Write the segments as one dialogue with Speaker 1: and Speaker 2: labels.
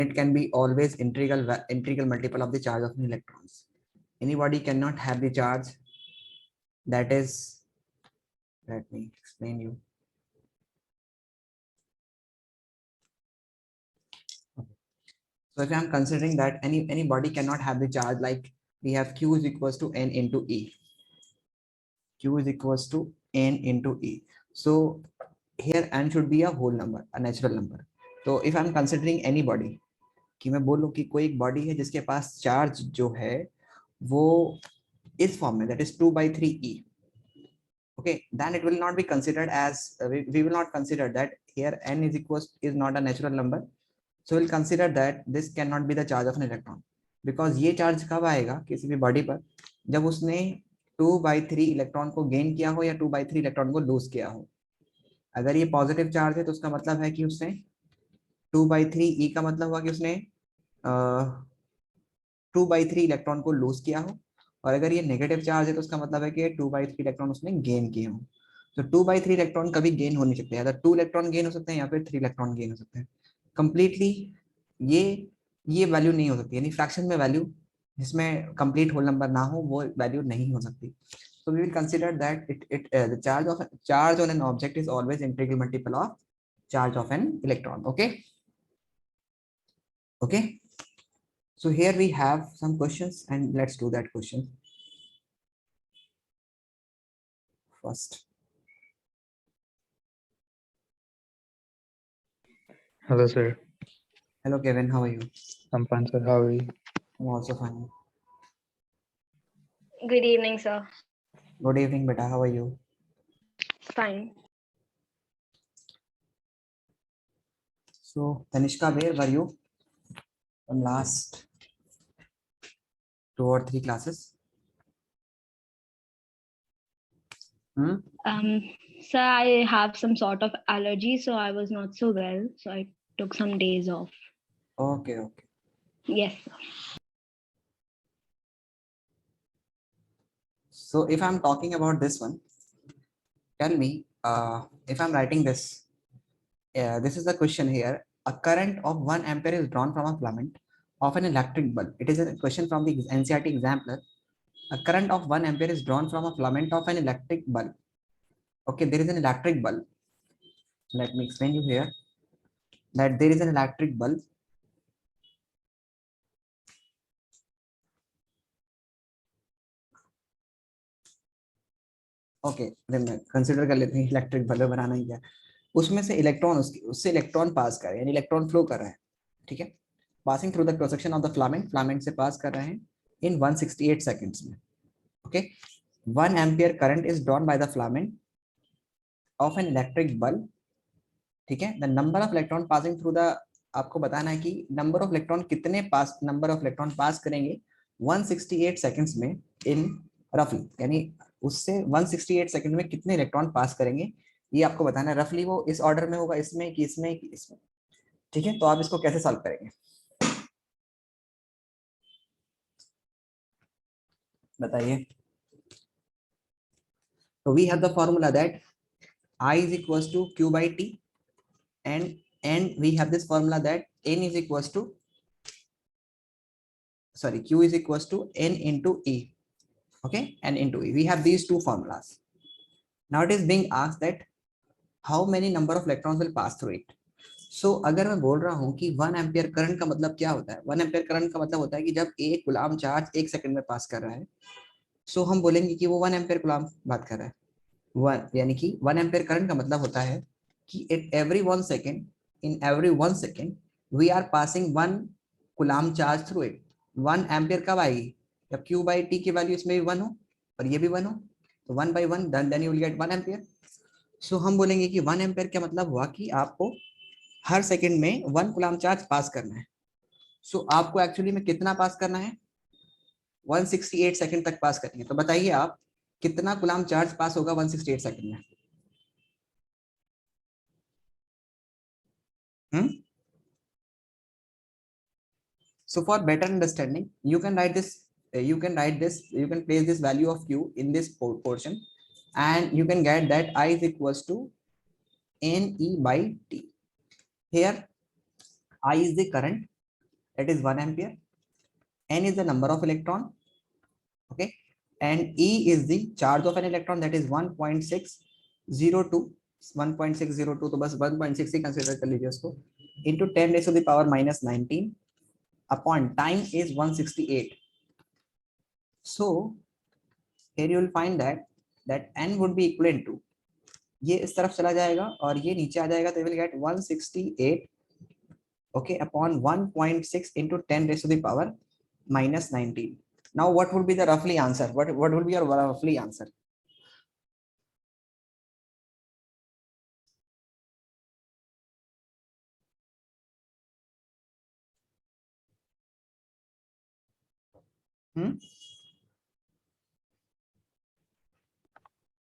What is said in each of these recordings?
Speaker 1: It can be always integral multiple of the charge of electrons. Any body cannot have the charge that is, let me explain you. So if I'm considering that any body cannot have the charge, like we have Q is equals to N into E. Q is equals to N into E. So here N should be a whole number, a natural number. So if I'm considering any body, कि मैं बोलूं कि कोई एक body है जिसके पास charge जो है वो इस फॉर्म में, that is 2/3 E. Okay, then it will not be considered as we will not consider that here N is not a natural number. So we'll consider that this cannot be the charge of an electron, because ये charge कब आएगा किसी भी body पर, जब उसने 2/3 electron को gain किया हो या 2/3 इलेक्ट्रॉन को लूज किया हो. अगर ये पॉजिटिव चार्ज है तो उसका मतलब है कि उसने 2/3 E का मतलब हुआ कि उसने 2/3 इलेक्ट्रॉन को लूज किया हो, और अगर ये नेगेटिव चार्ज है तो उसका मतलब है कि 2/3 इलेक्ट्रॉन उसने गेन किए हो. तो 2/3 इलेक्ट्रॉन कभी गेन हो नहीं सकते, या तो 2 इलेक्ट्रॉन गेन हो सकते हैं या फिर 3 इलेक्ट्रॉन गेन हो सकते हैं. कंप्लीटली ये वैल्यू नहीं हो सकती, यानी फ्रैक्शन में वैल्यू जिसमें कंप्लीट होल नंबर ना हो वो वैल्यू नहीं हो सकती. So we will consider that the charge on an object is always integral multiple of charge of an electron. Okay. So here we have some questions and let's do that question first.
Speaker 2: Hello, sir.
Speaker 1: Hello, Kevin. How are you?
Speaker 2: I'm fine, sir. How are you?
Speaker 1: I'm also fine.
Speaker 3: Good evening, sir.
Speaker 1: Good evening, beta. How are you?
Speaker 3: Fine.
Speaker 1: So, Tanishka, where were you from last 2 or 3 classes?
Speaker 3: Sir, I have some sort of allergy, so I was not so well. So I took some days off.
Speaker 1: Okay.
Speaker 3: Yes, sir.
Speaker 1: So if I'm talking about this one, tell me if I'm writing this. This is the question here. A current of 1 ampere is drawn from a filament of an electric bulb. It is a question from the NCERT examiner. A current of 1 ampere is drawn from a filament of an electric bulb. Okay, there is an electric bulb. Let me explain you here that there is an electric bulb. Okay, consider कर लेते हैं electric bulb बनाना ही क्या, उसमें से electron उससे electron पास कर रहे हैं, यानी इलेक्ट्रॉन फ्लो कर रहा है. ठीक है, passing through the cross section of the filament से पास कर रहे हैं इन 168 सेकंड्स में. Okay, 1 ampere current is drawn by the filament of an electric bulb. ठीक है, the number of electron passing through the, आपको बताना है कि नंबर ऑफ इलेक्ट्रॉन पास करेंगे 168 सेकंड्स में इन रफली, यानी उससे 168 सेकंड में कितने इलेक्ट्रॉन पास करेंगे ये आपको बताना है. रफली वो इस ऑर्डर में होगा, इसमें कि इसमें कि इसमें. ठीक है, तो आप इसको कैसे सॉल्व करेंगे बताइए. तो we have the formula that I is equals to Q by T, and we have this formula that N is equals to, sorry, Q is equals to N into E. Okay, N into E. We have these two formulas. Now it is being asked that how many number of electrons will pass through it. So अगर मैं बोल रहा हूँ कि 1 ampere current का मतलब क्या होता है, 1 एम्पियर करंट का मतलब होता है कि जब एक कूलाम चार्ज 1 सेकंड में पास कर रहा है, सो हम बोलेंगे कि वो 1 एम्पियर कूलाम बात कर रहा है. 1 यानी कि 1 एम्पियर करंट का मतलब होता है कि at every 1 second, in every 1 second we are passing 1 coulomb charge through it. 1 ampere कब आएगी, जब Q by T की वैल्यू इसमें भी 1 हो और ये भी 1 हो, तो 1 by 1 then you will get 1 ampere. So हम बोलेंगे कि 1 एम्पियर का मतलब हुआ कि आपको हर सेकंड में 1 कूलाम चार्ज पास करना है. सो आपको एक्चुअली में कितना पास करना है, 168 सेकंड तक पास करनी है. तो बताइए आप कितना कूलाम चार्ज पास होगा 168 सेकंड में. So for better understanding, you can write this, you can place this value of Q in this portion, and you can get that I is equals to NE by T. Here I is the current that is 1 ampere. N is the number of electron, okay, and E is the charge of an electron, that is 1.602. 1.602 तो बस 1.6 ही consider कर लीजिए उसको, into 10 raised to the power minus 19 upon time is 168. So here you will find that n would be equivalent to, ये इस तरफ चला जाएगा और ये नीचे आ जाएगा, तो you will get 168, okay, upon 1.6 into 10 raised to the power minus 19. Now what would be the roughly answer? What would be your roughly answer?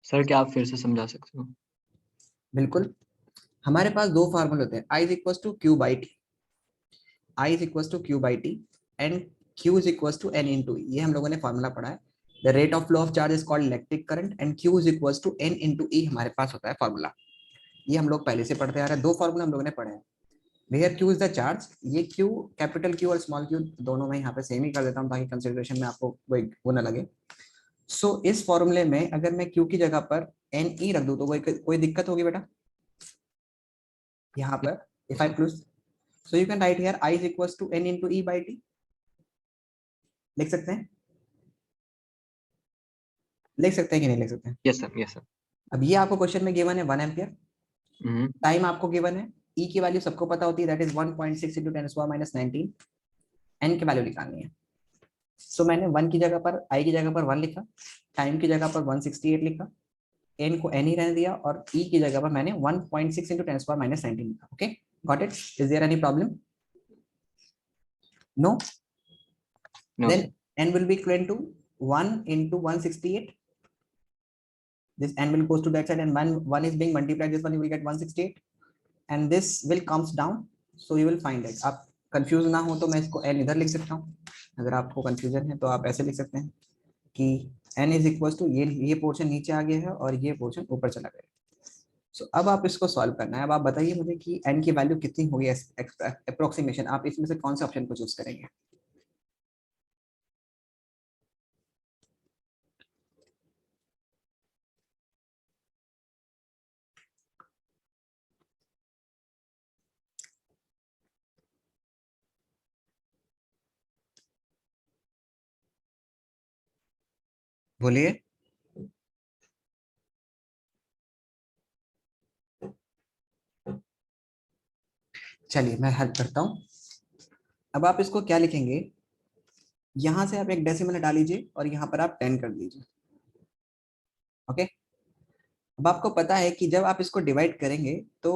Speaker 4: Sir क्या आप फिर से समझा सकते हो?
Speaker 1: बिल्कुल, हमारे पास दो फार्मूले होते हैं, I is equals to Q by T, I is equals to Q by T and Q is equals to N into E. ये हम लोगों ने फार्मूला पढ़ा है. The rate of flow of charge is called electric current and Q is equals to N into E हमारे पास होता है formula. ये हम लोग पहले से पढ़ते आ रहे हैं, दो फार्मूला हम लोगों ने पढ़े हैं. Where Q is the charge, ये Q कैपिटल Q और स्मॉल Q दोनों में यहाँ पे सेम ही कर देता हूँ ताकि कंसिडरेशन में आपको वो ना लगे. सो इस फॉर्मूले में अगर मैं Q की जगह पर NE रख दूं तो कोई दिक्कत होगी बेटा? यहाँ पर if I plus, so you can write here I is equals to N into E by T. लिख सकते हैं? लिख सकते हैं कि नहीं लिख सकते हैं?
Speaker 4: Yes sir, yes sir.
Speaker 1: अब ये आपको क्वेश्चन में गिवन है 1 एम्पियर, टाइम आपको गिवन है, E की वैल्यू सबको पता होती है, that is 1.6 into 10 power minus 19. N की वैल्यू निकालनी है. सो मैंने 1 की जगह पर, I की जगह पर 1 लिखा, टाइम की जगह पर 168 लिखा, N को N ही रहने दिया और E की जगह पर मैंने 1.6 into 10 power minus 19 लिखा. Okay, got it? Is there any problem? No?
Speaker 4: No,
Speaker 1: Then
Speaker 4: sir.
Speaker 1: N will be equivalent to 1 into 168. This N will goes to that side and 1 is being multiplied, this one you will get 168 and this will comes down, so you will find it. आप confuse ना हो तो मैं इसको N इधर लिख सकता हूँ, अगर आपको कंफ्यूजन है तो आप ऐसे लिख सकते हैं कि N इज इक्वल टू ये पोर्शन नीचे आ गया है और ये पोर्शन ऊपर चला गया. सो अब आप इसको सॉल्व करना है. अब आप बताइए मुझे कि N की वैल्यू कितनी होगी अप्रोक्सीमेशन, आप इसमें से कौन सा ऑप्शन को चूज करेंगे? बोलिए. चलिए मैं हेल्प करता हूं. अब आप इसको क्या लिखेंगे, यहां से आप एक डेसिमल हटा लीजिए और यहां पर आप 10 कर दीजिए. ओके, अब आपको पता है कि जब आप इसको डिवाइड करेंगे तो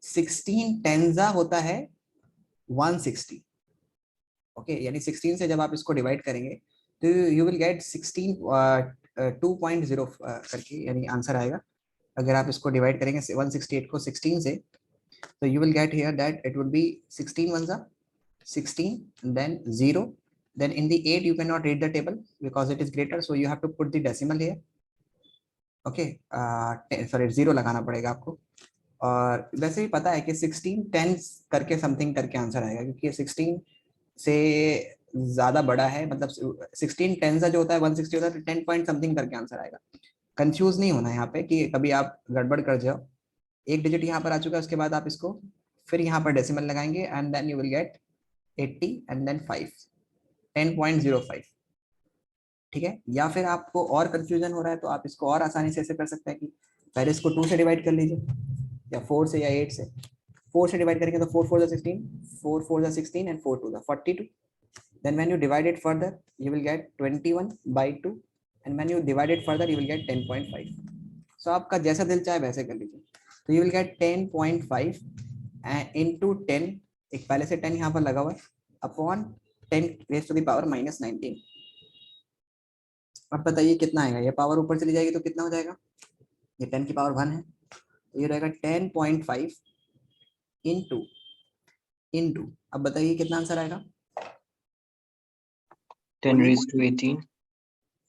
Speaker 1: 16 टेंजा होता है 160. ओके, यानी 16 से जब आप इसको डिवाइड करेंगे तो यू विल गेट 16 2.0 करके यानी आंसर आएगा. अगर आप इसको डिवाइड करेंगे 168 को 16 से, तो you will get here that it would be 16 1 16 then 0, then in the 8 you cannot read the table because it is greater, so you have to put the decimal here. Okay, sorry 0 लगाना पड़ेगा आपको. और वैसे भी पता है कि 16 10 करके समथिंग करके आंसर आएगा क्योंकि 16 से ज्यादा बड़ा है, मतलब 16 10 जो होता है 160 होता है, तो 10 पॉइंट समथिंग करके आंसर आएगा. कंफ्यूज नहीं होना यहाँ पे कि कभी आप गड़बड़ कर जाओ. एक डिजिट यहाँ पर आ चुका है, उसके बाद आप इसको फिर यहाँ पर डेसिमल लगाएंगे and then you will get 80 and then 5 10.05. ठीक है, या फिर आपको और कंफ्यूजन हो रहा है तो आप इसको और आसानी से ऐसे कर सकते हैं कि पहले इसको 2 से डिवाइड कर लीजिए या 4 से या 8 से. 4 से डिवाइड करेंगे तो 4 4 16, 4 4 16 and 4 2 42. Then when you divide it further you will get 21 by 2 and when you divide it further you will get 10.5. so आपका जैसा दिल चाहे वैसे कर लीजिए. तो you will get 10.5 into 10, एक पहले से 10 यहाँ पर लगा हुआ है, upon 10 raised to the power minus 19. अब बताइए कितना आएगा, ये पावर ऊपर चली जाएगी तो कितना हो जाएगा, ये 10 की पावर 1 है तो ये रहेगा 10.5 into अब बताइए कितना आंसर आएगा.
Speaker 4: 10 raised to 18.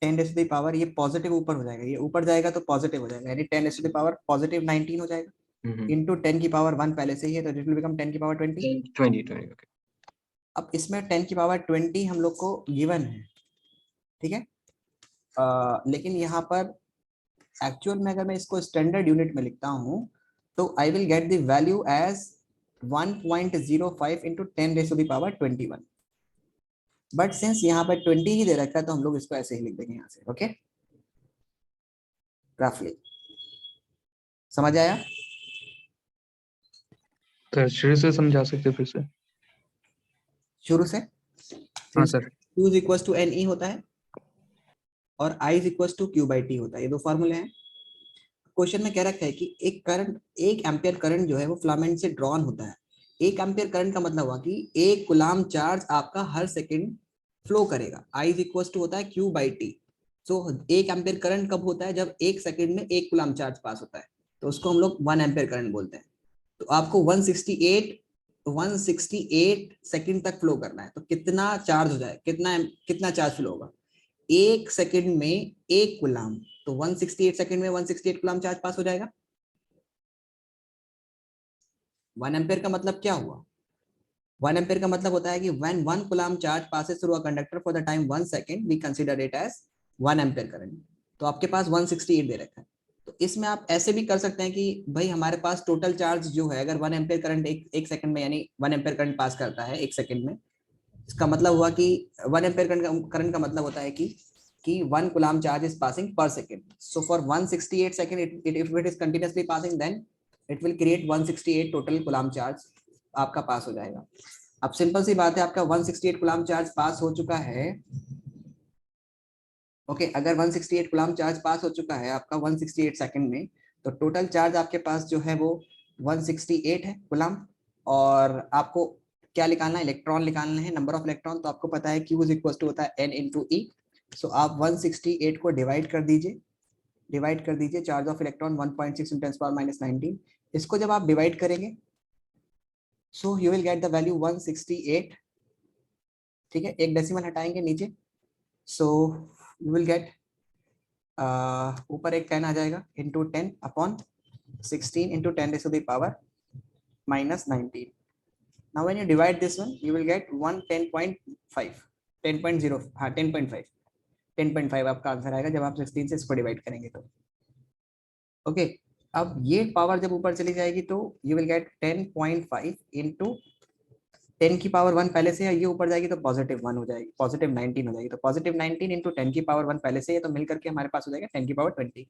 Speaker 1: 10 raised to the power, ये पॉजिटिव ऊपर हो जाएगा, ये ऊपर जाएगा तो पॉजिटिव हो जाएगा, यानी 10 raised to the power positive 19 हो जाएगा.
Speaker 4: Mhm.
Speaker 1: इनटू 10 की पावर 1 पहले से ही है तो इट विल बिकम 10 की पावर 20.
Speaker 4: 20. Okay.
Speaker 1: अब इसमें 10 की पावर 20 हम लोग को गिवन है, ठीक है। लेकिन यहाँ पर एक्चुअल में अगर मैं इसको स्टैंडर्ड यूनिट में लिखता हूँ तो I will get the value as 1.05 into 10 raise to the power 21। But since यहाँ पर 20 ही दे रखा है तो हम लोग इसको ऐसे ही लिख देंगे यहाँ से, ओके। रफली समझ आया?
Speaker 2: सर शुरू से समझा सकते फिर से?
Speaker 1: शुरू से?
Speaker 2: हाँ sir.
Speaker 1: Q is equal to N E होता है और I is equal to Q by T होता है, ये दो फॉर्मूले हैं। क्वेश्चन में कह रखा है कि एक करंट, 1 एम्पियर करंट जो है वो फिलामेंट से ड्रॉन होता है। 1 एम्पियर करंट का मतलब हुआ कि 1 कूलाम चार्ज आपका हर सेकंड फ्लो करेगा। I इज इक्वल टू होता है Q by T. So 1 ampere current कब होता है? जब 1 सेकंड में 1 कूलाम चार्ज पास होता है, तो उसको हम लोग 1 एम्पियर करंट बोलते हैं। तो आपको 168 सेकंड तक फ्लो करना है, तो कितना चार्ज हो जाए, कितना चार्ज फ्लो होगा? 1 सेकंड में 1 कूलाम, तो 168 सेकंड में 168 कूलाम चार्ज पास हो जाएगा। 1 एम्पियर का मतलब क्या हुआ? 1 एम्पियर का मतलब होता है कि when 1 coulomb charge passes through a conductor for the time 1 second we consider it as 1 ampere current. तो आपके पास 168 दे रखा है। तो इसमें आप ऐसे भी कर सकते हैं कि भाई हमारे पास टोटल चार्ज जो है, अगर 1 एम्पियर करंट एक सेकंड में, यानी 1 एम्पियर करंट पास करता है 1 सेकंड में, इसका मतलब हुआ कि 1 एम्पियर करंट का मतलब होता है कि 1 coulomb charge is passing per second. So for 168 second if it is continuously passing, then it will create 168 total coulomb charge आपका पास हो जाएगा। अब सिंपल सी बात है, आपका 168 कूलाम चार्ज पास हो चुका है, ओके। अगर 168 कूलाम चार्ज पास हो चुका है आपका 168 सेकंड में, तो टोटल चार्ज आपके पास जो है वो 168 है कूलाम। और आपको क्या निकालना है? इलेक्ट्रॉन निकालना है, नंबर ऑफ इलेक्ट्रॉन। तो आपको पता है Q इज इक्वल टू होता है N इंटू ई। सो आप 168 को डिवाइड कर दीजिए चार्ज ऑफ इलेक्ट्रॉन 1.6 इंटू 10⁻⁻19। इसको जब आप डिवाइड करेंगे, सो you will get the value 168, ठीक है। एक डेसिमल हटाएंगे नीचे, सो यू विल गेट ऊपर एक 10 आ जाएगा, into 10 upon 16 into 10 raise to the power -19। Now when you divide this one, you will get 110.5, 10.0, हाँ 10.5, 10.5 आपका आंसर आएगा जब आप 16 से इसको डिवाइड करेंगे तो, ओके। अब ये पावर जब ऊपर चली जाएगी तो यू विल गेट 10.5 इंटू 10 की पावर 1 पहले से है, ये ऊपर जाएगी तो +1 हो जाएगी, +19 हो जाएगी। तो +19 इंटू 10 की पावर 1 पहले से है, तो मिल करके हमारे पास हो जाएगा 10 की पावर 20,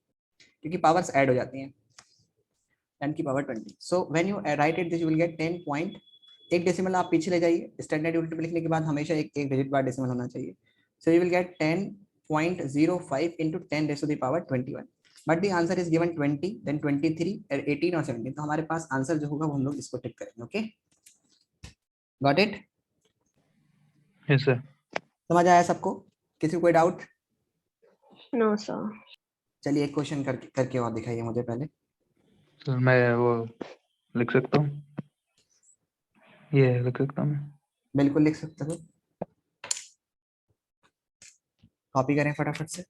Speaker 1: क्योंकि पावर्स ऐड हो जाती हैं। 10 की power 20। So when you right it this you will gate 10 point, एक डेसिमल आप पीछे ले जाइए। स्टैंडर्ड यूनिट में लिखने के बाद हमेशा एक डिजिट बाद डेसिमल होना चाहिए। So you will get 10.05 into 10 raise to the power 21। But the answer is given 20, then 23, 18 और 17। तो हमारे पास आंसर जो होगा वो हम लोग इसको टिक करेंगे, okay. Got it?
Speaker 2: Yes sir.
Speaker 1: समझ आया सबको? किसी को कोई डाउट?
Speaker 3: No, sir.
Speaker 1: चलिए एक क्वेश्चन करके और दिखाइए मुझे पहले।
Speaker 2: सर मैं वो लिख सकता हूँ, ये लिख सकता हूँ मैं।
Speaker 1: बिल्कुल लिख सकते हो, कॉपी करें फटाफट से।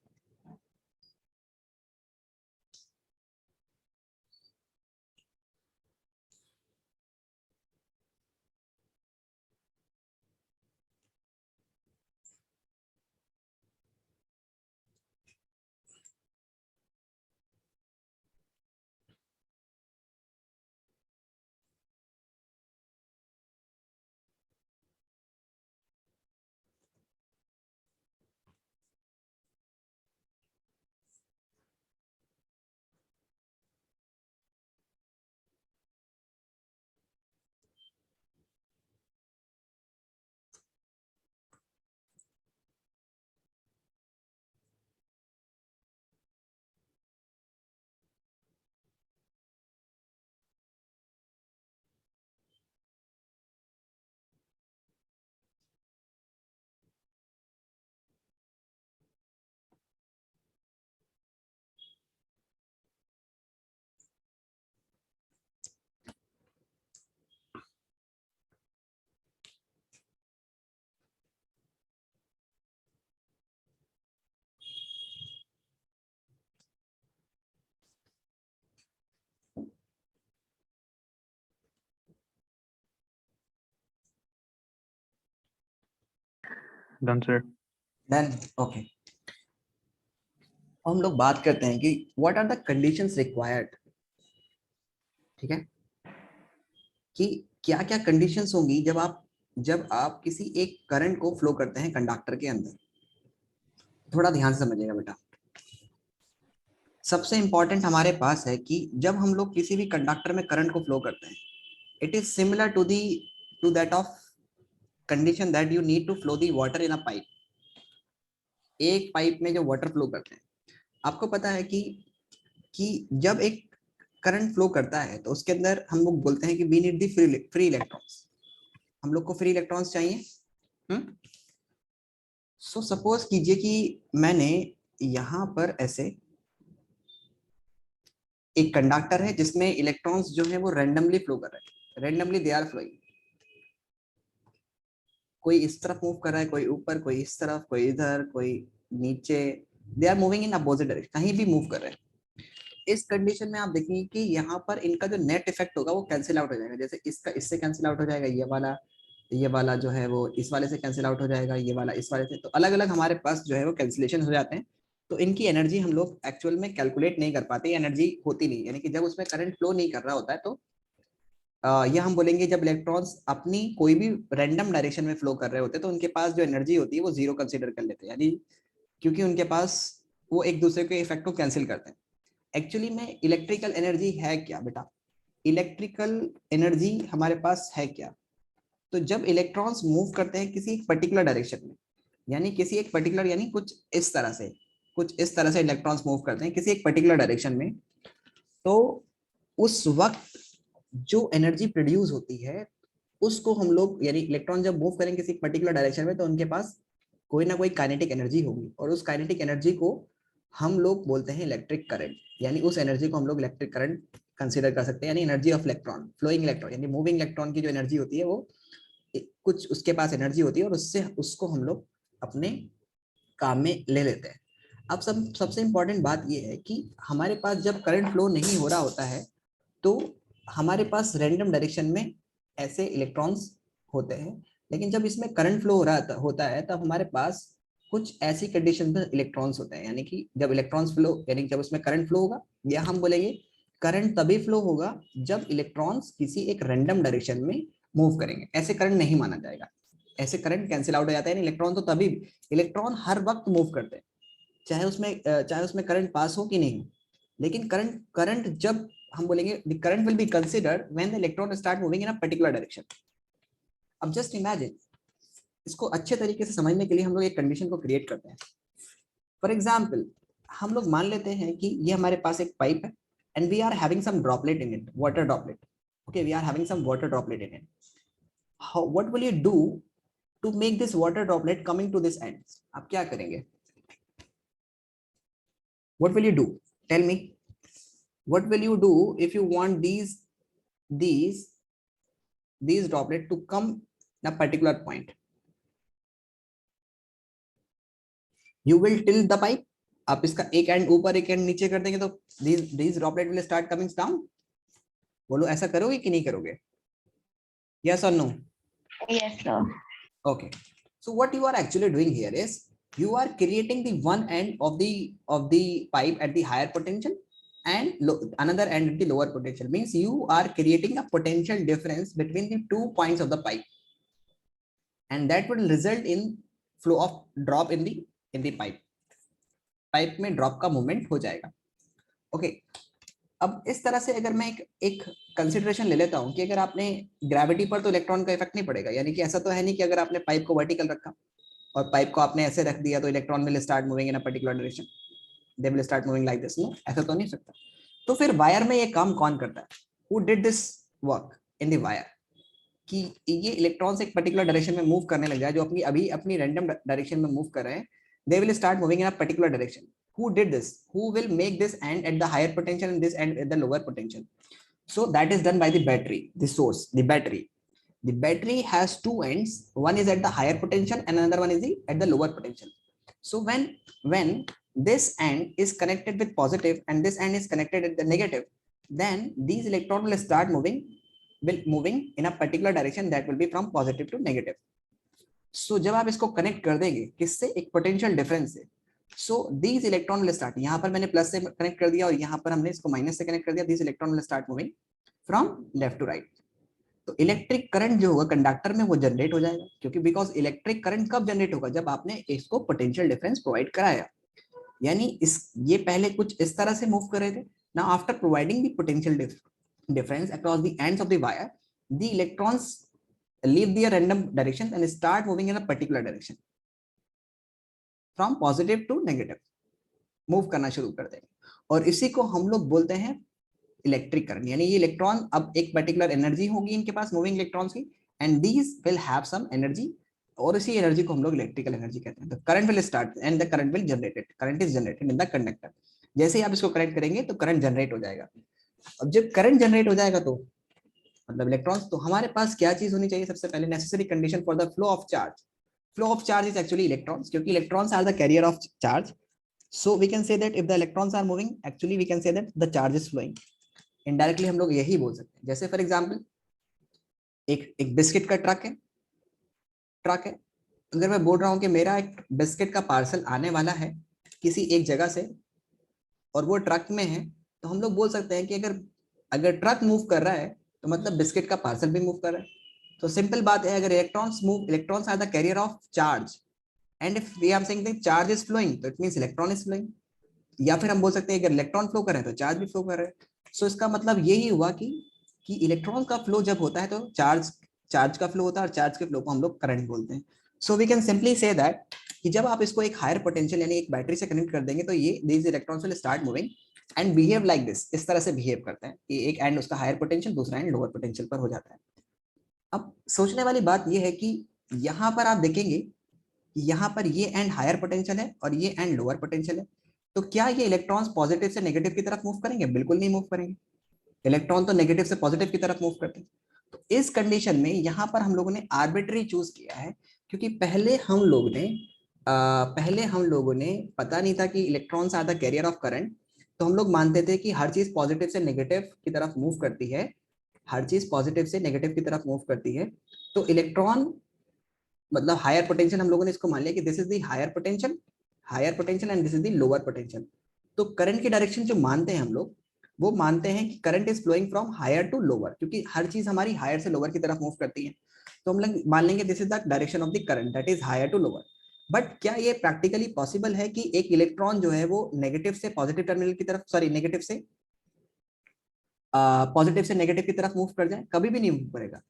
Speaker 2: Done sir.
Speaker 1: Done, okay. हम लोग बात करते हैं कि what are the conditions required, ठीक है, कि क्या क्या कंडीशंस होंगी जब आप किसी एक करंट को फ्लो करते हैं कंडक्टर के अंदर। थोड़ा ध्यान से समझिएगा बेटा। सबसे इंपॉर्टेंट हमारे पास है कि जब हम लोग किसी भी कंडक्टर में करंट को फ्लो करते हैं, it is similar to that of condition that you need to flow the water in a pipe. एक पाइप में जो वाटर फ्लो करते हैं, आपको पता है कि जब एक करंट फ्लो करता है तो उसके अंदर हम लोग बोलते हैं कि we need the free electrons. हम लोग को फ्री इलेक्ट्रॉन्स चाहिए। सो सपोज कीजिए कि मैंने यहां पर ऐसे एक कंडक्टर है जिसमें इलेक्ट्रॉन्स जो है वो रैंडमली फ्लो कर रहे हैं, रैंडमली दे आर फ्लोइंग। कोई इस तरफ मूव कर रहा है, कोई ऊपर, कोई इस तरफ, कोई इधर, कोई नीचे, they are moving in opposite direction, कहीं भी मूव कर रहे हैं। इस कंडीशन में आप देखेंगे कि यहाँ पर इनका जो नेट इफेक्ट होगा वो कैंसिल आउट हो जाएगा। जैसे इसका इससे कैंसिल आउट हो जाएगा, ये वाला जो है वो इस वाले से कैंसिल आउट हो जाएगा, ये वाला इस वाले से, तो अलग अलग हमारे पास जो है वो कैंसिलेशन हो जाते हैं। तो इनकी एनर्जी हम लोग एक्चुअल में कैलकुलेट नहीं कर पाते, एनर्जी होती नहीं, यानी कि जब उसमें करंट फ्लो नहीं कर रहा होता है तो यह हम बोलेंगे जब इलेक्ट्रॉन्स अपनी कोई भी रैंडम डायरेक्शन में फ्लो कर रहे होते हैं तो उनके पास जो एनर्जी होती है वो जीरो कंसीडर कर लेते हैं, यानी क्योंकि उनके पास वो एक दूसरे के इफेक्ट को कैंसिल करते हैं। एक्चुअली में इलेक्ट्रिकल एनर्जी है क्या बेटा? इलेक्ट्रिकल एनर्जी हमारे पास है क्या? तो जब इलेक्ट्रॉन्स मूव करते हैं किसी पर्टिकुलर डायरेक्शन में, यानी किसी एक पर्टिकुलर, यानी कुछ इस तरह से इलेक्ट्रॉन्स मूव करते हैं किसी एक पर्टिकुलर डायरेक्शन में, तो उस वक्त जो एनर्जी प्रोड्यूस होती है उसको हम लोग, यानी इलेक्ट्रॉन जब मूव करेंगे किसी पर्टिकुलर डायरेक्शन में तो उनके पास कोई ना कोई काइनेटिक एनर्जी होगी, और उस काइनेटिक एनर्जी को हम लोग बोलते हैं इलेक्ट्रिक करंट, यानी उस एनर्जी को हम लोग इलेक्ट्रिक करंट कंसीडर कर सकते हैं, यानी energy of electron, flowing electron, यानी मूविंग इलेक्ट्रॉन की जो एनर्जी होती है वो कुछ उसके पास एनर्जी होती है और उससे उसको हम लोग अपने काम में ले लेते हैं। अब सबसे इंपॉर्टेंट बात यह है कि हमारे पास जब करंट फ्लो नहीं हो रहा होता है तो हमारे पास रैंडम डायरेक्शन में ऐसे इलेक्ट्रॉन्स होते हैं, लेकिन जब इसमें करंट फ्लो हो रहा होता है तब हमारे पास कुछ ऐसी कंडीशन में इलेक्ट्रॉन्स होते हैं, यानी कि जब इलेक्ट्रॉन्स फ्लो, यानी जब उसमें करंट फ्लो होगा, या हम बोलेंगे करंट तभी फ्लो होगा जब इलेक्ट्रॉन्स किसी एक रैंडम डायरेक्शन में मूव करेंगे, ऐसे करंट नहीं माना जाएगा, ऐसे करंट कैंसिल आउट हो जाता है। इलेक्ट्रॉन तो तभी, इलेक्ट्रॉन हर वक्त मूव करते हैं चाहे उसमें करंट पास हो कि नहीं हो, लेकिन करंट जब हम बोलेंगे the current will be considered when the electron start moving in a particular direction। अब जस्ट इमेजिन, इसको अच्छे तरीके से समझने के लिए हम लोग एक कंडीशन को क्रिएट करते हैं। फॉर एग्जांपल हम लोग मान लेते हैं कि ये हमारे पास एक पाइप है and we are having some droplet in it, water droplet, okay, we are having some water droplet in it. How what will you do to make this water droplet coming to this end? आप क्या करेंगे? What will you do? Tell me, what will you do if you want these droplet to come in a particular point? You will tilt the pipe, आप इसका एक and ऊपर एक and नीचे कर देंगे तो these droplet will start coming down। बोलो ऐसा करोगे कि नहीं करोगे? Yes or no?
Speaker 3: Yes, sir.
Speaker 1: Okay, so what you are actually doing here is you are creating the one end of the pipe at the higher potential and another end at the lower potential, means you are creating a potential difference between the 2 points of the pipe, and that will result in flow of drop in the pipe में drop का movement हो जाएगा। okay, अब इस तरह से अगर मैं एक कंसिडरेशन ले लेता हूं कि अगर आपने ग्रेविटी पर तो इलेक्ट्रॉन का इफेक्ट नहीं पड़ेगा, यानी कि ऐसा तो है नहीं कि अगर आपने पाइप को वर्टिकल रखा और पाइप को आपने ऐसे रख दिया तो electron will start moving in a particular direction, they will start moving like this, no, ऐसा तो नहीं सकता। तो फिर वायर में ये काम कौन करता है? Who did this work in the wire, कि ये इलेक्ट्रॉन्स एक पर्टिकुलर डायरेक्शन में मूव करने लग जाए, जो अपनी रैंडम डायरेक्शन में मूव कर रहे हैं, दे will start moving in a particular direction. Who did this? Who will make this end at the higher potential and this end at the lower potential? So that is done by the battery, the source, the battery. The battery has two ends. One is at the higher potential and another one is at the lower potential. So when this end is connected with positive and this end is connected at the negative, then these electrons will start moving in a particular direction that will be from positive to negative. सो जब आप इसको connect कर देंगे किससे, एक potential difference से, so these electron will start, यहाँ पर मैंने प्लस से कनेक्ट कर दिया और यहाँ पर हमने इसको माइनस से कनेक्ट कर दिया, these electron will start moving from left to right. तो इलेक्ट्रिक करंट जो होगा कंडक्टर में वो जनरेट हो जाएगा, क्योंकि बिकॉज इलेक्ट्रिक करंट कब जनरेट होगा, जब आपने इसको पोटेंशियल डिफरेंस प्रोवाइड कराया, यानी इस ये पहले कुछ इस तरह से मूव कर रहे थे। Now after providing the potential difference across the ends of the wire, the electrons leave their random direction and start moving in a particular direction from positive to negative, move करना शुरू कर देंगे, और इसी को हम लोग बोलते हैं इलेक्ट्रिक करंट। यानी ये इलेक्ट्रॉन अब एक पर्टिकुलर एनर्जी होगी इनके पास मूविंग इलेक्ट्रॉन्स की, and these will have some energy, और इसी एनर्जी को हम लोग इलेक्ट्रिकल एनर्जी कहते हैं। The current will start and the current will generated, current is generated in the conductor. जैसे ही आप इसको कनेक्ट करेंगे तो करंट जनरेट हो जाएगा। अब जब करंट जनरेट हो जाएगा तो मतलब इलेक्ट्रॉन्स, तो हमारे पास क्या चीज होनी चाहिए, सबसे पहले necessary condition for the flow of charge, flow of charge is actually electrons, क्योंकि electrons are the carrier of charge. So we can say that if the electrons are moving, actually we can say that the charge is flowing. Indirectly हम लोग यही बोल सकते हैं। जैसे for example एक biscuit का ट्रक है, अगर मैं बोल रहा हूँ कि मेरा एक बिस्किट का पार्सल आने वाला है किसी एक जगह से और वो ट्रक में है, तो हम लोग बोल सकते हैं कि अगर ट्रक मूव कर रहा है तो मतलब बिस्किट का पार्सल भी मूव कर रहा है। तो सिंपल बात है, अगर electrons move, electrons are the carrier of charge, and if we are saying that charge is flowing, तो it means electron is flowing. या फिर हम बोल सकते हैं अगर इलेक्ट्रॉन फ्लो कर रहे हैं तो चार्ज भी फ्लो कर रहे हैं। सो इसका मतलब यही हुआ कि इलेक्ट्रॉन का फ्लो जब होता है तो चार्ज का फ्लो होता है, और चार्ज के फ्लो को हम लोग करंट बोलते हैं। So we can simply say that कि जब आप इसको एक हायर पोटेंशियल यानी एक बैटरी से कनेक्ट कर देंगे तो ये these electrons will start moving and behave like this, इस तरह से बिहेव करते हैं कि एक एंड उसका हायर पोटेंशियल, दूसरा एंड लोअर पोटेंशियल पर हो जाता है। अब सोचने वाली बात ये है कि यहाँ पर आप देखेंगे कि यहाँ पर ये एंड हायर पोटेंशियल है और ये एंड लोअर पोटेंशियल है, तो क्या ये इलेक्ट्रॉन्स पॉजिटिव से नेगेटिव की तरफ मूव करेंगे? बिल्कुल नहीं मूव करेंगे। इलेक्ट्रॉन तो नेगेटिव से पॉजिटिव की तरफ मूव करते हैं। तो इस कंडीशन में यहाँ पर हम लोगों ने आर्बिट्री चूज किया है, क्योंकि पहले हम लोगों ने पता नहीं था कि electrons are the carrier of current, तो हम लोग मानते थे कि हर चीज पॉजिटिव से नेगेटिव की तरफ मूव करती है, हर चीज पॉजिटिव से नेगेटिव की तरफ मूव करती है। तो इलेक्ट्रॉन मतलब हायर पोटेंशियल, हम लोगों ने इसको मान लिया कि this is the higher potential and this is the lower potential. तो करंट की डायरेक्शन जो मानते हैं हम लोग, वो मानते हैं कि current is flowing from higher to lower, क्योंकि हर चीज हमारी हायर से लोअर की तरफ मूव करती है। तो हम लोग मान लेंगे this is the direction of the current, that is higher to lower. But क्या ये प्रैक्टिकली पॉसिबल है कि एक इलेक्ट्रॉन जो है वो नेगेटिव से पॉजिटिव टर्मिनल की तरफ, सॉरी नेगेटिव से पॉजिटिव से नेगेटिव की तरफ मूव कर जाए? कभी भी नहीं मूव करेगा,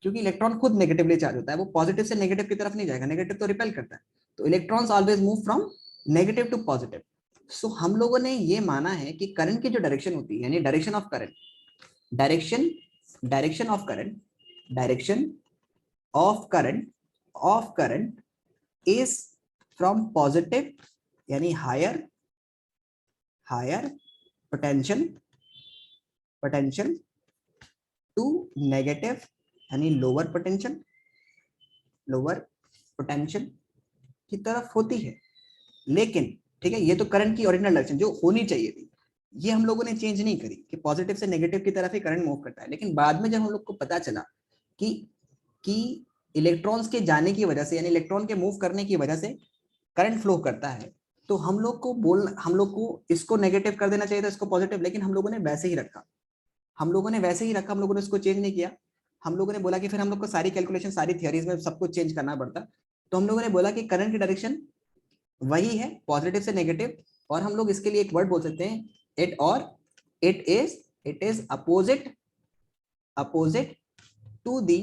Speaker 1: क्योंकि इलेक्ट्रॉन खुद नेगेटिवली चार्ज होता है, वो पॉजिटिव से नेगेटिव की तरफ नहीं जाएगा, नेगेटिव तो रिपेल करता है। तो electrons always move from negative to positive. So हम लोगों ने ये माना है कि करंट की जो डायरेक्शन होती है, यानी direction of current, direction of current is from positive यानी हायर पोटेंशियल टू नेगेटिव यानी लोअर पोटेंशियल की तरफ होती है। लेकिन ठीक है, ये तो करंट की ओरिजिनल डायरेक्शन जो होनी चाहिए थी, ये हम लोगों ने चेंज नहीं करी कि पॉजिटिव से नेगेटिव की तरफ ही करंट मूव करता है। लेकिन बाद में जब हम लोग को पता चला कि इलेक्ट्रॉन्स के जाने की वजह से, यानी इलेक्ट्रॉन के मूव करने की वजह से करंट फ्लो करता है, तो हम लोग को इसको नेगेटिव कर देना चाहिए था, इसको पॉजिटिव, लेकिन हम लोगों ने वैसे ही रखा, हम लोगों ने इसको चेंज नहीं किया। हम लोगों ने बोला कि फिर हम लोग को सारी कैलकुलेशन, सारी थियरीज में सब कुछ चेंज करना पड़ता, तो हम लोगों ने बोला कि करंट की डायरेक्शन वही है, पॉजिटिव से नेगेटिव, और हम लोग इसके लिए एक वर्ड बोल सकते हैं it is opposite to the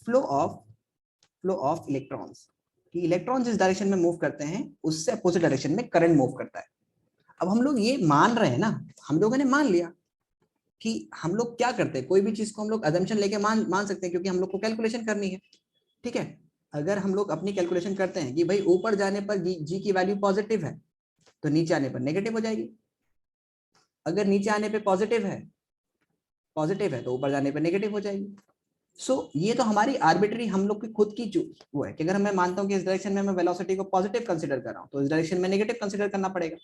Speaker 1: flow of electrons, कि इलेक्ट्रॉन जिस डायरेक्शन में मूव करते हैं उससे अपोजिट डायरेक्शन में करंट मूव करता है। अब हम लोग ये मान रहे हैं ना, हम लोगों ने मान लिया कि हम लोग क्या करते हैं, कोई भी चीज को हम लोग अजम्पशन लेके मान सकते हैं, क्योंकि हम लोग को कैलकुलेशन करनी है। ठीक है, अगर हम लोग अपनी कैलकुलेशन करते हैं कि भाई ऊपर जाने पर जी की वैल्यू पॉजिटिव है तो नीचे आने पर नेगेटिव हो जाएगी, अगर नीचे आने पे पॉजिटिव है तो ऊपर जाने पर नेगेटिव हो जाएगी। सो ये तो हमारी आर्बिट्री, हम लोग की खुद की वो है कि अगर मैं मानता हूं कि इस डायरेक्शन में मैं वेलोसिटी को पॉजिटिव कंसीडर कर रहा हूं, तो इस डायरेक्शन में नेगेटिव कंसीडर करना पड़ेगा,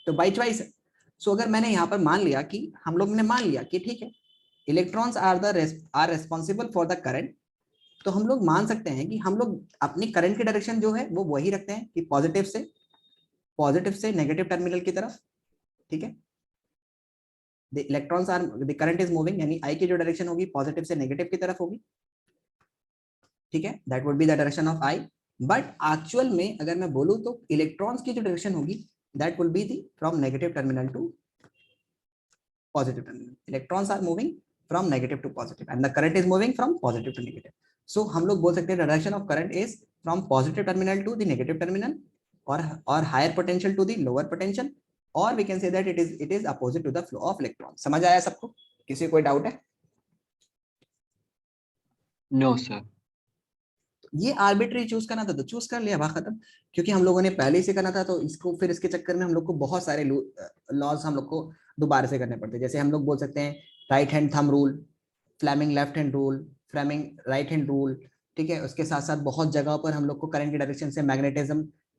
Speaker 1: तो बाई चॉइस है। सो अगर मैंने यहाँ पर मान लिया कि हम लोग ने मान लिया कि ठीक है, electrons are responsible for the current, तो हम लोग मान सकते हैं कि हम लोग अपनी करंट की डायरेक्शन जो है वो वही रखते हैं कि पॉजिटिव से नेगेटिव टर्मिनल की तरफ, ठीक है। The electrons are, the current is moving, यानी आई की जो डायरेक्शन होगी पॉजिटिव से नेगेटिव की तरफ होगी, ठीक है, that would be the direction of I. But actual में अगर मैं बोलूं तो इलेक्ट्रॉन्स की जो डायरेक्शन होगी that will be the from negative terminal to positive terminal. Electrons are moving from negative to positive and the current is moving from positive to negative. So हम लोग बोल सकते हैं direction of current is from positive terminal to the negative terminal और higher potential to the lower potential, और we can say that it is opposite to the flow of electron. समझ आया सबको? किसी कोई डाउट है?
Speaker 4: No sir.
Speaker 1: ये arbitrary choose करना था तो चूज कर लिया, बात खत्म। क्योंकि हम लोगों ने पहले से करना था तो इसको फिर इसके चक्कर में हम लोग को बहुत सारे लॉज हम लोग को दोबारा से करने पड़ते हैं। जैसे हम लोग बोल सकते हैं right hand thumb rule, Fleming left hand rule, Fleming right hand rule, ठीक है। उसके साथ साथ बहुत जगहों पर हम लोग को करंट की डायरेक्शन से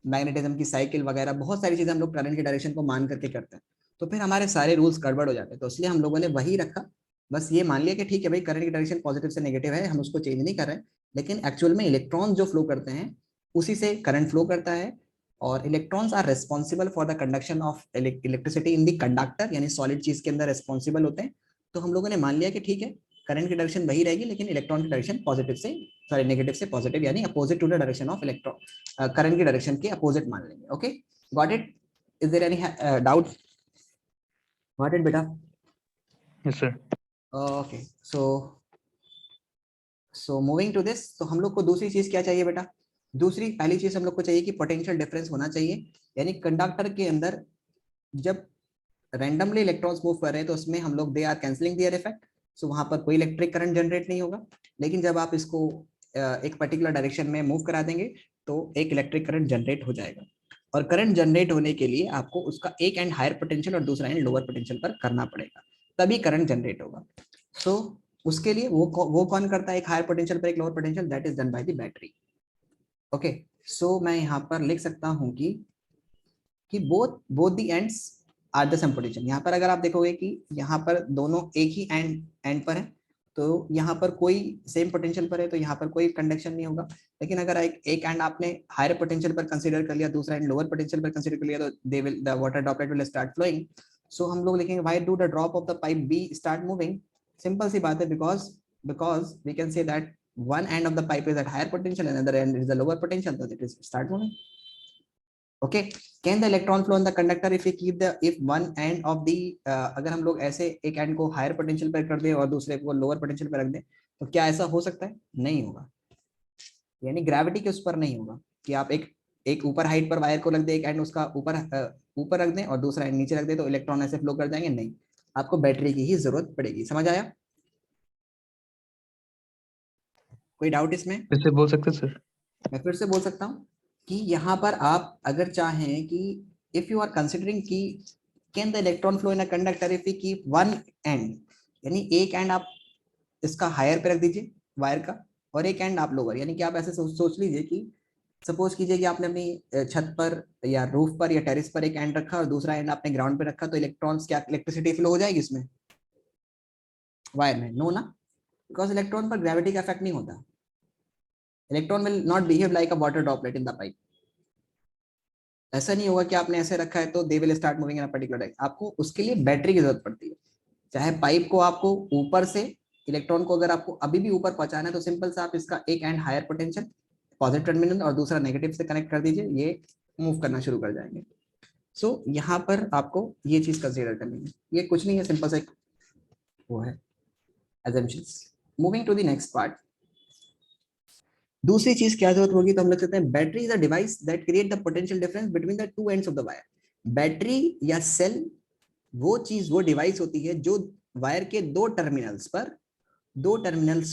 Speaker 1: मैग्नेटिज्म की साइकिल वगैरह बहुत सारी चीजें हम लोग करंट की डायरेक्शन को मान करके करते हैं, तो फिर हमारे सारे रूल्स गड़बड़ हो जाते हैं। तो इसलिए हम लोगों ने वही रखा, बस ये मान लिया कि ठीक है भाई करंट की डायरेक्शन पॉजिटिव से नेगेटिव है, हम उसको चेंज नहीं कर रहे हैं, लेकिन एक्चुअल में इलेक्ट्रॉन जो फ्लो करते हैं उसी से करंट फ्लो करता है। और electrons are responsible for the conduction of electricity in the conductor, यानी सॉलिड चीज के अंदर रिस्पॉन्सिबल होते हैं। तो हम लोगों ने मान लिया कि ठीक है करंट की डायरेक्शन वही रहेगी, लेकिन इलेक्ट्रॉन की डायरेक्शन पॉजिटिव से नेगेटिव से पॉजिटिव, यानी opposite to the direction of electron, current की डायरेक्शन के अपोजिट मान लेंगे। Okay, got it? Is there any doubt? Got it बेटा?
Speaker 2: Yes sir.
Speaker 1: Okay, so moving to this, तो हम लोग को दूसरी चीज क्या चाहिए बेटा? पहली चीज हम लोग को चाहिए कि पोटेंशियल डिफरेंस होना चाहिए, यानी कंडक्टर के अंदर जब रैंडमली इलेक्ट्रॉन्स मूव कर रहे हैं तो उसमें हम लोग they are cancelling their effect, so वहां पर कोई इलेक्ट्रिक करंट जनरेट नहीं होगा। लेकिन जब आप इसको एक पर्टिकुलर डायरेक्शन में मूव करा देंगे तो एक इलेक्ट्रिक करंट जनरेट हो जाएगा, और करंट जनरेट होने के लिए आपको उसका एक एंड हायर पोटेंशियल और दूसरा एंड लोअर पोटेंशियल पर करना पड़ेगा, तभी करंट जनरेट होगा। सो उसके लिए वो कौन करता है, एक हायर पोटेंशियल पर एक lower potential, that is done by the battery. Okay, so मैं यहाँ पर लिख सकता हूँ कि both the ends are the same potential. यहाँ पर अगर आप देखोगे कि यहाँ पर दोनों एक ही एंड पर है, तो यहाँ पर कोई सेम पोटेंशियल पर है तो यहाँ पर कोई कंडक्शन नहीं होगा। लेकिन अगर एक एंड आपने हायर पोटेंशियल पर कंसीडर कर लिया, दूसरा एंड लोअर पोटेंशियल पर कंसीडर कर लिया, तो the water droplet will start flowing. So हम लोग लिखेंगे why do the drop of the pipe be start moving. Simple सी बात है, because we can say that one end of the pipe is at higher potential and another end is the lower potential, so it is start moving. Okay, can the electron flow in the conductor if we keep the if one end of the अगर हम लोग ऐसे एक and को higher potential पर कर दें और दूसरे को लोअर पोटेंशियल पर रख दें, तो क्या ऐसा हो सकता है? नहीं होगा, यानी ग्रेविटी के उस पर नहीं होगा कि आप एक ऊपर हाइट पर वायर को रख दे, एक एंड उसका ऊपर रख दें और दूसरा एंड नीचे रख दे तो इलेक्ट्रॉन ऐसे फ्लो कर जाएंगे। नहीं, आपको बैटरी की ही जरूरत पड़ेगी। समझ आया? कोई डाउट इसमें?
Speaker 2: फिर से बोल सकते सर?
Speaker 1: मैं फिर से बोल सकता हूँ कि यहाँ पर आप अगर चाहें कि इफ यू आर कंसिडरिंग कि can the electron flow in a conductor if we keep one end, यानी एक एंड आप इसका हायर पे रख दीजिए वायर का और एक एंड आप लोअर, यानी कि आप ऐसे सोच लीजिए कि सपोज कीजिए कि आपने अपनी छत पर या रूफ पर या टेरिस पर एक एंड रखा और दूसरा एंड आपने ग्राउंड पे रखा, तो इलेक्ट्रॉन्स क्या इलेक्ट्रिसिटी फ्लो हो जाएगी इसमें वायर में? नो ना, बिकॉज इलेक्ट्रॉन पर ग्रेविटी का इफेक्ट नहीं होता। Electron will not behave like a water droplet in the pipe. ऐसा नहीं होगा कि आपने ऐसे रखा है तो दे will start moving in a particular direction. आपको उसके लिए बैटरी की जरूरत पड़ती है। चाहे पाइप को आपको ऊपर से इलेक्ट्रॉन को अगर आपको अभी भी ऊपर पहुंचाना है तो सिंपल से आप इसका एक end higher potential positive terminal और दूसरा नेगेटिव से कनेक्ट कर दीजिए, ये मूव करना शुरू कर जाएंगे। सो यहाँ पर आपको ये चीज कंसीडर करनी है, ये कुछ नहीं है, सिंपल सा वो है assumptions. Moving to the next part. दूसरी चीज क्या जरूरत होगी, तो हम लिख सकते हैं battery is a device that create the potential difference between the two ends of the wire. Battery या सेल वो डिवाइस होती है जो वायर के दो टर्मिनल्स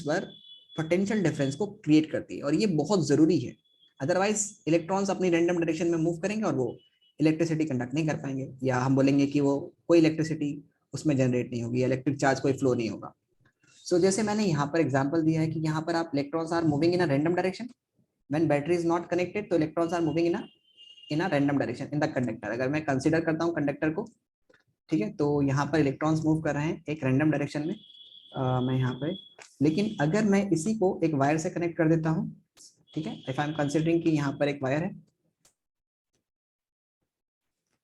Speaker 1: पर पोटेंशियल डिफरेंस को क्रिएट करती है, और ये बहुत जरूरी है। अदरवाइज इलेक्ट्रॉन्स अपनी रैंडम डायरेक्शन में मूव करेंगे और वो इलेक्ट्रिसिटी कंडक्ट नहीं कर पाएंगे, या हम बोलेंगे कि वो कोई इलेक्ट्रिसिटी उसमें जनरेट नहीं होगी, इलेक्ट्रिक चार्ज कोई फ्लो नहीं होगा। सो जैसे मैंने यहाँ पर एग्जांपल दिया है कि यहाँ पर आप electrons are moving in a random direction when battery is not connected, तो electrons are moving in a random direction in the conductor. अगर मैं कंसीडर करता हूँ कंडक्टर को, ठीक है, तो यहाँ पर इलेक्ट्रॉन्स मूव कर रहे हैं एक रैंडम डायरेक्शन में मैं यहाँ पे, लेकिन अगर मैं इसी को एक वायर से कनेक्ट कर देता हूँ, ठीक है, इफ आई एम कंसिडरिंग कि यहाँ पर एक वायर है,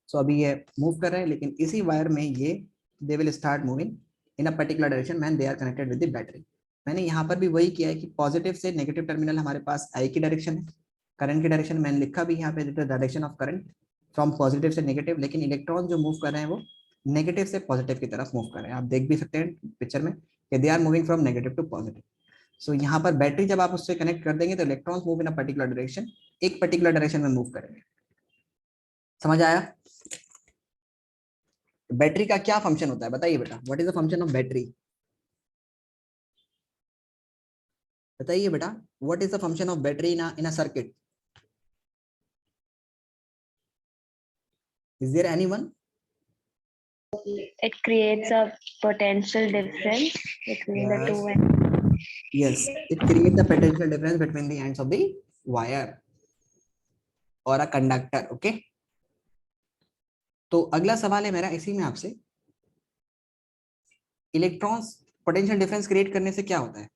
Speaker 1: सो अभी ये मूव कर रहा है, लेकिन इसी वायर में ये they will start moving in a particular direction when they are connected with the battery. मैंने यहाँ पर भी वही किया है कि पॉजिटिव से नेगेटिव टर्मिनल हमारे पास आई की डायरेक्शन है, करंट की डायरेक्शन मैंने लिखा भी यहाँ पे direction of current from positive से नेगेटिव, लेकिन इलेक्ट्रॉन जो मूव कर रहे हैं वो नेगेटिव से पॉजिटिव की तरफ मूव कर रहे हैं। आप देख भी सकते हैं पिक्चर में कि they are moving from negative to positive. So यहाँ पर बैटरी जब आप उससे कनेक्ट कर देंगे तो electrons move in a particular direction, एक पर्टिकुलर डायरेक्शन में मूव करेंगे। समझ आया? बैटरी का क्या फंक्शन होता है बताइए बेटा, what is the function of battery? बताइए बेटा, what is the function of battery in a circuit? Is there anyone?
Speaker 3: It creates a potential difference between the two
Speaker 1: Yes.
Speaker 3: ends.
Speaker 1: Yes, it creates the potential difference between the ends of the wire or a conductor. Okay. तो अगला सवाल है मेरा इसी में आपसे, electrons potential difference create करने से क्या होता है?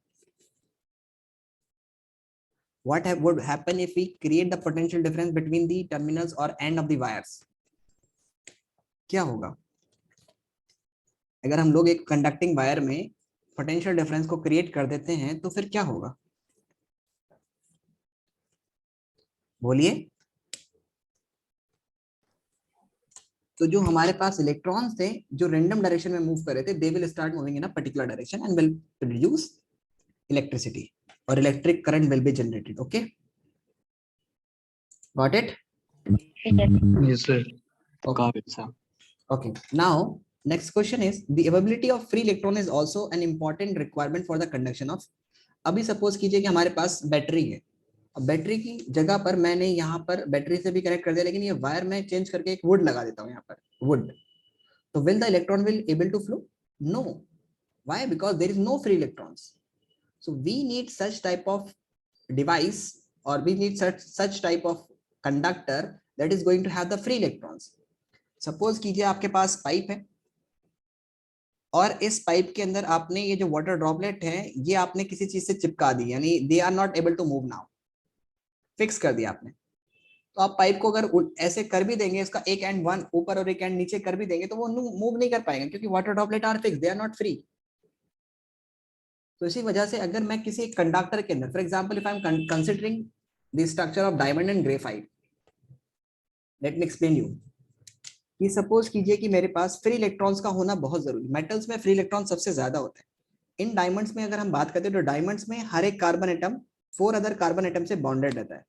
Speaker 1: What would happen if we create the potential difference between the terminals or end of the wires? क्या होगा अगर हम लोग एक कंडक्टिंग वायर में पोटेंशियल डिफरेंस को क्रिएट कर देते हैं तो फिर क्या होगा? बोलिए। तो जो हमारे पास इलेक्ट्रॉन्स थे जो रैंडम डायरेक्शन में मूव कर रहे थे, they will start moving in a particular direction and will produce electricity और electric current will be generated. Okay, got it?
Speaker 2: Yes, sir.
Speaker 4: got it, sir.
Speaker 1: Okay, now next question is the availability of free electron is also an important requirement for the conduction of। अभी suppose कीजिए कि हमारे पास battery है, अब battery की जगह पर मैंने यहाँ पर बैटरी से भी कनेक्ट कर दिया, लेकिन ये वायर में चेंज करके एक वुड लगा देता हूँ यहाँ पर वुड, तो will the electron will able to flow? No. Why? Because there is no free electrons. So we need such type of device or we need such type of conductor that is going to have the free electrons. Suppose कीजिए आपके पास pipe है और इस pipe के अंदर आपने ये जो वाटर ड्रॉपलेट है ये आपने किसी चीज से चिपका दी, यानी they are not able to move now, fix कर दिया आपने। तो आप पाइप को अगर ऐसे कर भी देंगे, इसका एक एंड वन ऊपर और एक एंड नीचे कर भी देंगे तो वो मूव नहीं कर पाएंगे क्योंकि water droplet are fix, they are not free. तो इसी वजह से अगर मैं किसी कंडक्टर के अंदर, for example if I am considering the structure of diamond and graphite, let me explain you. ये सपोज कीजिए कि मेरे पास फ्री इलेक्ट्रॉन्स का होना बहुत जरूरी, मेटल्स में फ्री इलेक्ट्रॉन सबसे ज्यादा होते हैं। इन डायमंड्स में अगर हम बात करते हैं तो डायमंड्स में हर एक carbon atom 4 other carbon atom से बॉन्डेड रहता है,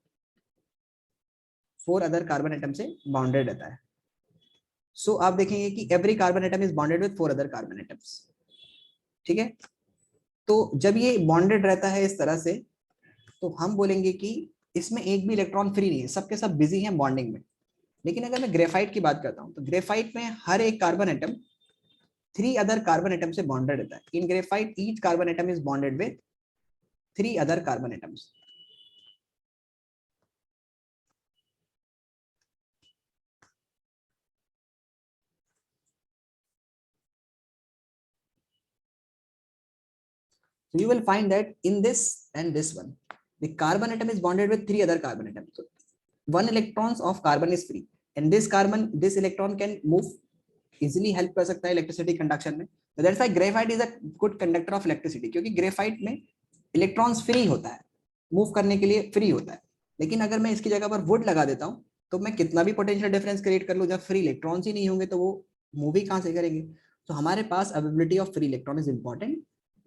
Speaker 1: 4 अदर कार्बन एटम से बॉन्डेड रहता है। सो आप देखेंगे कि every carbon atom is bonded with 4 other carbon atoms, ठीक है। तो जब ये बॉन्डेड रहता है इस तरह से, तो हम बोलेंगे कि इसमें एक भी इलेक्ट्रॉन फ्री नहीं है, सबके सब बिजी हैं बॉन्डिंग में। लेकिन अगर मैं ग्रेफाइट की बात करता हूं तो ग्रेफाइट में हर एक carbon atom 3 other carbon atom से बॉन्डेड रहता है। In graphite each carbon atom is bonded with 3 other carbon atoms. So you will find that in this and this one, the carbon atom is bonded with 3 other carbon atoms. So 1 electrons of carbon is free, and this electron can move easily, help कर सकता है electricity conduction में. So that's why graphite is a good conductor of electricity, क्योंकि graphite में electrons free होता है, move करने के लिए free होता है। लेकिन अगर मैं इसकी जगह पर wood लगा देता हूँ तो मैं कितना भी potential difference create कर लूँ, जब free electrons ही नहीं होंगे तो वो move ही कहाँ से करेंगे। तो हमारे पास availability of free electron is important।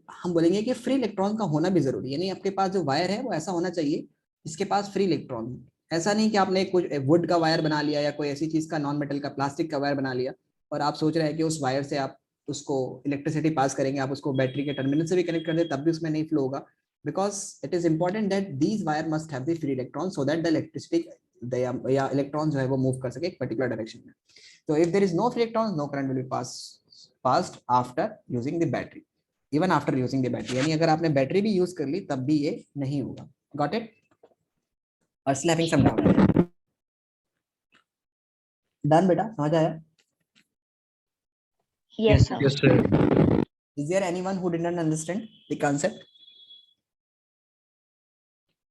Speaker 1: हम बोलेंगे कि फ्री इलेक्ट्रॉन का होना भी जरूरी है, यानी आपके पास जो वायर है वो ऐसा होना चाहिए जिसके पास फ्री इलेक्ट्रॉन है। ऐसा नहीं कि आपने कुछ वुड का वायर बना लिया या कोई ऐसी चीज का, नॉन मेटल का, प्लास्टिक का वायर बना लिया और आप सोच रहे हैं कि उस वायर से आप उसको इलेक्ट्रिसिटी पास करेंगे, आप उसको बैटरी के टर्मिनल से भी कनेक्ट कर दे तब भी उसमें नहीं फ्लो होगा। Because it is important that these wire must have the free electron so that the electricity या इलेक्ट्रॉन जो है वो मूव कर सके एक पर्टिकुलर डायरेक्शन में। तो if there is no free electron, no current will be passed after using the battery, even after using the battery, यानी अगर आपने बैटरी भी यूज कर ली तब भी ये नहीं होगा। Got it? और still having some doubt? Done बेटा, समझ आया?
Speaker 3: Yes, sir.
Speaker 2: Yes, sir.
Speaker 1: Is there anyone who didn't understand the concept?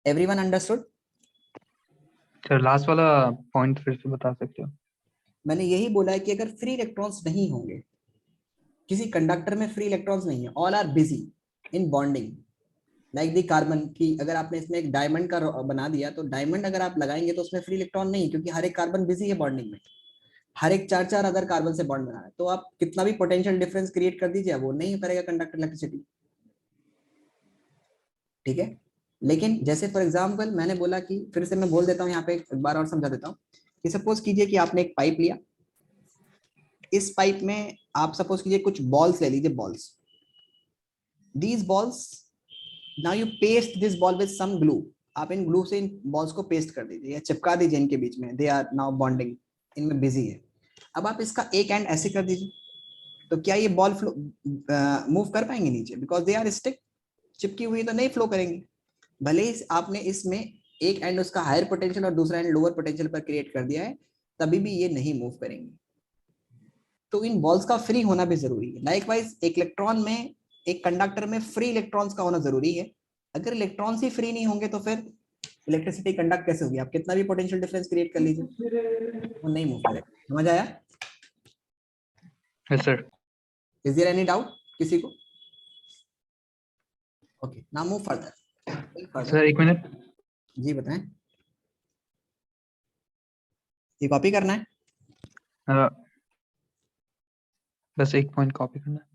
Speaker 1: Everyone understood?
Speaker 2: Sir last वाला पॉइंट फिर से बता सकते हो?
Speaker 1: मैंने यही बोला है कि अगर फ्री इलेक्ट्रॉन्स नहीं होंगे, किसी कंडक्टर में फ्री इलेक्ट्रॉन्स नहीं है, all are busy in bonding, like the carbon की अगर आपने इसमें एक डायमंड का बना दिया तो डायमंड अगर आप लगाएंगे तो उसमें फ्री इलेक्ट्रॉन नहीं, क्योंकि हर एक कार्बन बिजी है बॉन्डिंग में, हर एक 4 अदर कार्बन से बॉन्ड बना रहा है, तो आप कितना भी पोटेंशियल डिफरेंस क्रिएट कर दीजिए वो नहीं करेगा कंडक्टर इलेक्ट्रिसिटी। ठीक है, लेकिन जैसे फॉर एग्जांपल मैंने बोला कि फिर से मैं बोल देता हूँ यहाँ पे एक बार और समझा देता हूँ कि सपोज कीजिए कि आपने एक पाइप लिया, इस पाइप में आप सपोज कीजिए कुछ बॉल्स ले लीजिए, balls, these balls, now you paste this ball with some glue, आप इन ग्लू से इन बॉल्स को पेस्ट कर दीजिए या चिपका दीजिए इनके बीच में, दे आर नाउ बॉन्डिंग, इनमें बिजी है। अब आप इसका एक एंड ऐसे कर दीजिए, तो क्या ये बॉल फ्लो मूव कर पाएंगे नीचे? बिकॉज दे आर स्टिक, चिपकी हुई तो नहीं फ्लो करेंगे। भले ही आपने इसमें एक एंड उसका हायर पोटेंशियल और दूसरा एंड लोअर पोटेंशियल पर क्रिएट कर दिया है, तभी भी ये नहीं मूव करेंगे। तो इन बॉल्स का फ्री होना भी जरूरी है। लाइकवाइज एक इलेक्ट्रॉन में, एक कंडक्टर में फ्री इलेक्ट्रॉन्स का होना जरूरी है। अगर इलेक्ट्रॉन्स ही फ्री नहीं होंगे तो फिर इलेक्ट्रिसिटी कंडक्ट कैसे होगी? आप कितना भी पोटेंशियल डिफरेंस क्रिएट कर लीजिए, वो नहीं मूव करेगा। समझ आया?
Speaker 2: Yes sir.
Speaker 1: Is there any doubt किसी को? Okay, now move further.
Speaker 2: Sir एक मिनट,
Speaker 1: जी बताएं, ये कॉपी करना है?
Speaker 2: बस एक पॉइंट कॉपी करना है।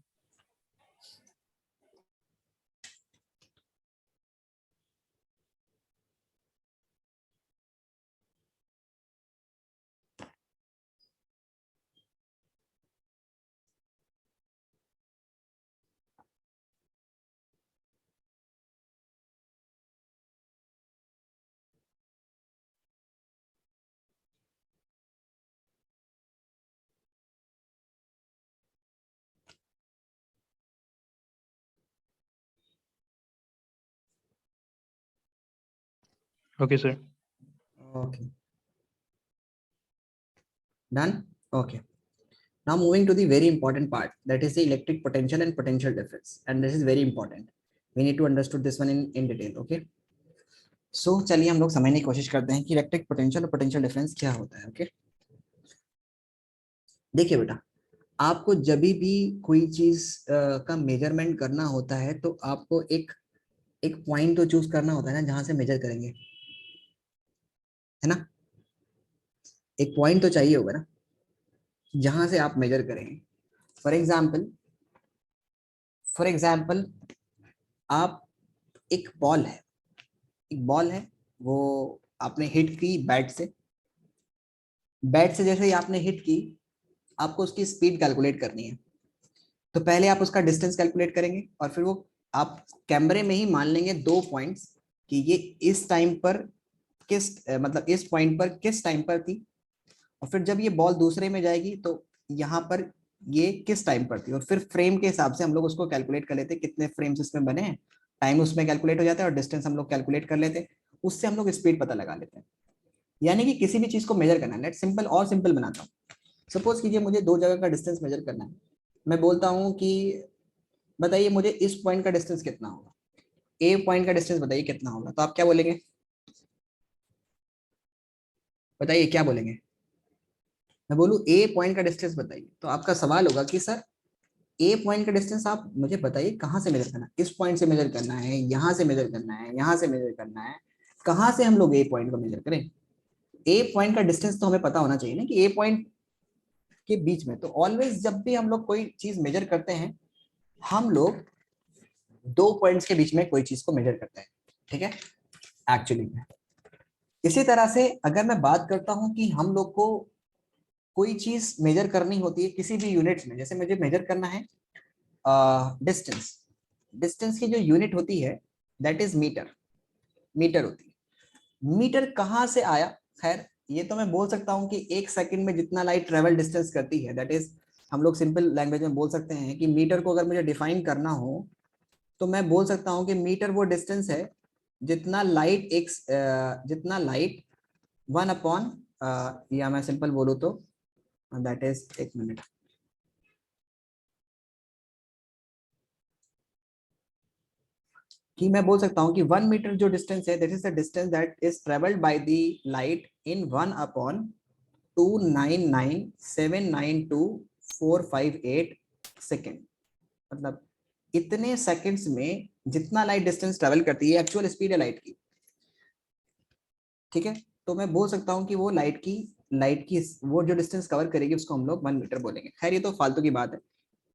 Speaker 2: Okay sir.
Speaker 1: Okay, done. Okay, now moving to the very important part, that is the electric potential and potential difference, and this is very important. We need to understood this one in detail. Okay, so चलिए हम लोग समझने की कोशिश करते हैं कि electric potential और पोटेंशियल डिफरेंस क्या होता है। ओके, देखिए बेटा, आपको जब भी कोई चीज का मेजरमेंट करना होता है तो आपको एक एक पॉइंट तो चूज करना होता है ना जहां से मेजर करेंगे, है ना? एक पॉइंट तो चाहिए होगा ना जहां से आप मेजर करेंगे। फॉर एग्जाम्पल आप, एक बॉल है, वो आपने हिट की बैट से जैसे ही आपने हिट की, आपको उसकी स्पीड कैलकुलेट करनी है। तो पहले आप उसका डिस्टेंस कैलकुलेट करेंगे और फिर वो आप कैमरे में ही मान लेंगे 2 पॉइंट्स कि ये इस टाइम पर किस मतलब इस पॉइंट पर किस टाइम पर थी, और फिर जब ये बॉल दूसरे में जाएगी तो यहाँ पर ये किस टाइम पर थी, और फिर फ्रेम के हिसाब से हम लोग उसको कैलकुलेट कर लेते हैं कितने फ्रेम्स इसमें बने हैं, टाइम उसमें कैलकुलेट हो जाता है और डिस्टेंस हम लोग कैलकुलेट कर लेते हैं, उससे हम लोग स्पीड पता लगा लेते हैं। यानी कि किसी भी चीज को मेजर करना है, लेट सिंपल और सिंपल बनाता हूँ। सपोज कीजिए मुझे 2 जगह का डिस्टेंस मेजर करना है, मैं बोलता हूँ कि बताइए मुझे इस पॉइंट का डिस्टेंस कितना होगा, ए पॉइंट का डिस्टेंस बताइए कितना होगा, तो आप क्या बोलेंगे? बताइए क्या बोलेंगे? मैं बोलूँ ए पॉइंट का डिस्टेंस बताइए, तो आपका सवाल होगा कि सर ए पॉइंट का डिस्टेंस आप मुझे बताइए कहाँ से मेजर करना है, इस पॉइंट से मेजर करना है, यहाँ से मेजर करना है, यहाँ से मेजर करना है, कहाँ से हम लोग ए पॉइंट को मेजर करें? ए पॉइंट का डिस्टेंस तो हमें पता होना चाहिए ना कि ए पॉइंट के बीच में। तो ऑलवेज जब भी हम लोग कोई चीज मेजर करते हैं, हम लोग 2 पॉइंट्स के बीच में कोई चीज को मेजर करते हैं। ठीक है, एक्चुअली में इसी तरह से अगर मैं बात करता हूं कि हम लोग को कोई चीज मेजर करनी होती है किसी भी यूनिट्स में, जैसे मुझे मेजर करना है डिस्टेंस, डिस्टेंस की जो यूनिट होती है दैट इज मीटर होती है। मीटर कहाँ से आया? खैर ये तो मैं बोल सकता हूँ कि 1 सेकंड में जितना लाइट ट्रेवल डिस्टेंस करती है, दैट इज हम लोग सिंपल लैंग्वेज में बोल सकते हैं कि मीटर को अगर मुझे डिफाइन करना हो तो मैं बोल सकता हूँ कि मीटर वो डिस्टेंस है जितना लाइट 1 अपॉन, या मैं सिंपल बोलूँ तो दैट इज, एक मिनट, कि मैं बोल सकता हूँ कि 1 मीटर जो डिस्टेंस है, that is the distance that is travelled by the light in 1/29792,458 second. मतलब इतने सेकंड्स में जितना लाइट डिस्टेंस ट्रेवल करती है, एक्चुअल स्पीड है लाइट की, ठीक है। तो मैं बोल सकता हूँ कि वो लाइट की वो जो डिस्टेंस कवर करेगी उसको हम लोग 1 मीटर बोलेंगे। खैर ये तो फालतू की बात है,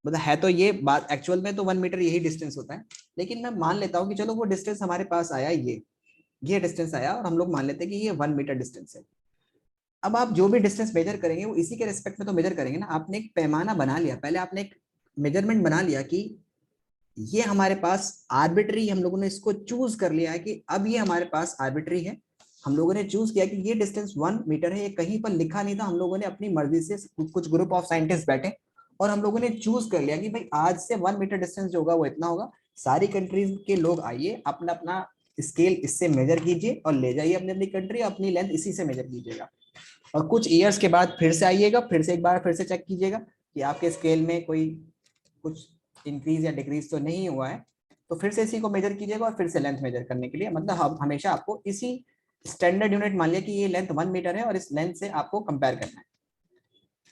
Speaker 1: मतलब है तो ये बात, एक्चुअल में तो 1 मीटर यही डिस्टेंस होता है, लेकिन मैं मान लेता हूँ कि चलो वो डिस्टेंस हमारे पास आया, ये डिस्टेंस आया, और हम लोग मान लेते हैं कि ये 1 मीटर डिस्टेंस है। अब आप जो भी डिस्टेंस मेजर करेंगे वो इसी के रिस्पेक्ट में तो मेजर करेंगे ना। आपने एक पैमाना बना लिया, पहले आपने एक मेजरमेंट बना लिया कि ये हमारे पास आर्बिट्री, हम लोगों ने इसको चूज कर लिया है कि अब ये हमारे पास आर्बिट्री है। हम लोगों ने चूज किया कि ये डिस्टेंस 1 मीटर है, ये कहीं पर लिखा नहीं था, हम लोगों ने अपनी मर्जी से, कुछ ग्रुप ऑफ साइंटिस्ट बैठे और हम लोगों ने चूज कर लिया कि भाई आज से 1 मीटर डिस्टेंस जो होगा वो इतना होगा। सारी कंट्रीज के लोग आइए, अपना अपना स्केल इससे मेजर कीजिए और ले जाइए अपनी अपनी कंट्री, अपनी लेंथ इसी से मेजर कीजिएगा। और कुछ ईयर्स के बाद फिर से आइएगा, फिर से एक बार फिर से चेक कीजिएगा कि आपके स्केल में कोई कुछ इंक्रीज या डिक्रीज तो नहीं हुआ है, तो फिर से इसी को मेजर कीजिएगा और फिर से लेंथ मेजर करने के लिए, मतलब हमेशा आपको इसी स्टैंडर्ड यूनिट मान लिया कि ये लेंथ 1 मीटर है और इस लेंथ से आपको कंपेयर करना है।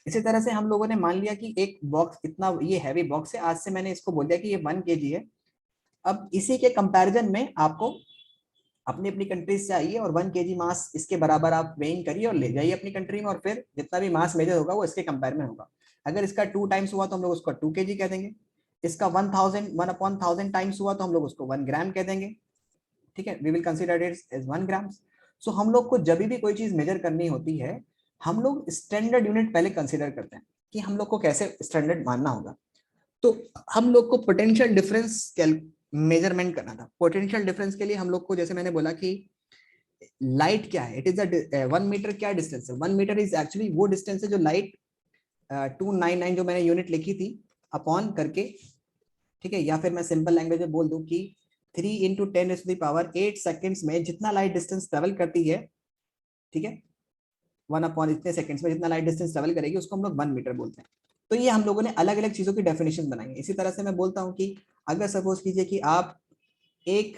Speaker 1: इसी तरह से हम लोगों ने मान लिया कि एक बॉक्स इतना, ये हैवी बॉक्स है, आज से मैंने इसको बोल दिया कि ये 1 kg है। अब इसी के कंपैरिजन में आपको अपनी अपनी कंट्रीज से आइए और 1 kg मास इसके बराबर आप वेइंग करिए और ले जाइए अपनी कंट्री में, और फिर जितना भी मास मेजर होगा वो इसके कंपेयर में होगा। अगर इसका 2 टाइम्स हुआ तो हम लोग उसको 2 kg कह देंगे, इसका 1,000 टाइम्स हुआ तो हम लोग उसको 1 ग्राम कह देंगे, ठीक है। We will consider it as 1 gram. सो हम लोग को जब भी कोई चीज मेजर करनी होती है, हम लोग स्टैंडर्ड यूनिट पहले कंसीडर करते हैं कि हम लोग को कैसे स्टैंडर्ड मानना होगा। तो हम लोग को पोटेंशियल डिफरेंस मेजरमेंट करना था। पोटेंशियल डिफरेंस के लिए हम लोग को, जैसे मैंने बोला कि लाइट क्या है, इट इज 1 मीटर क्या डिस्टेंस है, 1 मीटर इज एक्चुअली वो डिस्टेंस है जो लाइट 299 जो मैंने यूनिट लिखी थी अपॉन करके, ठीक है। या फिर मैं सिंपल लैंग्वेज में बोल दूं कि 3 × 10⁸ सेकेंड्स में जितना लाइट डिस्टेंस ट्रेवल करती है, ठीक है, 1 अपॉन इतने सेकंड्स में जितना लाइट डिस्टेंस ट्रेवल करेगी उसको हम लोग 1 मीटर बोलते हैं। तो ये हम लोगों ने अलग अलग चीजों की डेफिनेशन बनाई है। इसी तरह से मैं बोलता हूँ कि अगर सपोज कीजिए कि आप एक